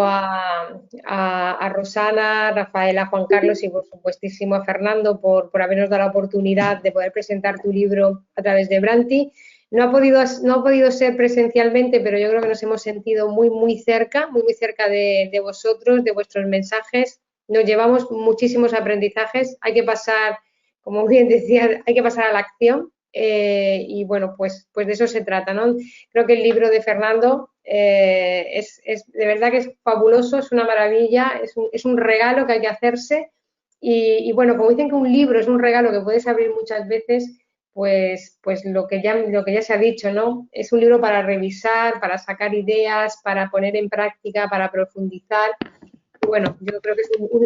a Rosana, Rafaela, Juan Carlos y por supuestísimo a Fernando por habernos dado la oportunidad de poder presentar tu libro a través de Branti. No ha podido ser presencialmente, pero yo creo que nos hemos sentido muy cerca de vosotros, de vuestros mensajes. Nos llevamos muchísimos aprendizajes. Hay que pasar, como bien decía, hay que pasar a la acción. Y bueno, pues de eso se trata, ¿no? Creo que el libro de Fernando es de verdad que es fabuloso, es una maravilla, es un regalo que hay que hacerse y bueno, como dicen que un libro es un regalo que puedes abrir muchas veces, pues lo que ya se ha dicho, ¿no? Es un libro para revisar, para sacar ideas, para poner en práctica, para profundizar. Y bueno, yo creo que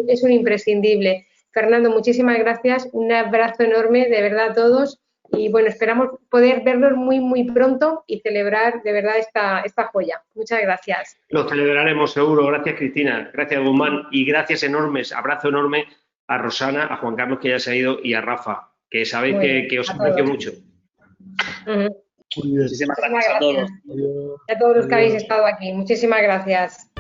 es un imprescindible. Fernando, muchísimas gracias, un abrazo enorme, de verdad a todos. Y bueno, esperamos poder verlos muy pronto y celebrar de verdad esta joya. Muchas gracias. Lo celebraremos seguro. Gracias, Cristina. Gracias, Guzmán. Y gracias enormes, abrazo enorme a Rosana, a Juan Carlos, que ya se ha ido, y a Rafa, que sabéis que os aprecio mucho. Uh-huh. Muchísimas gracias a todos. A todos los que habéis estado aquí. Muchísimas gracias.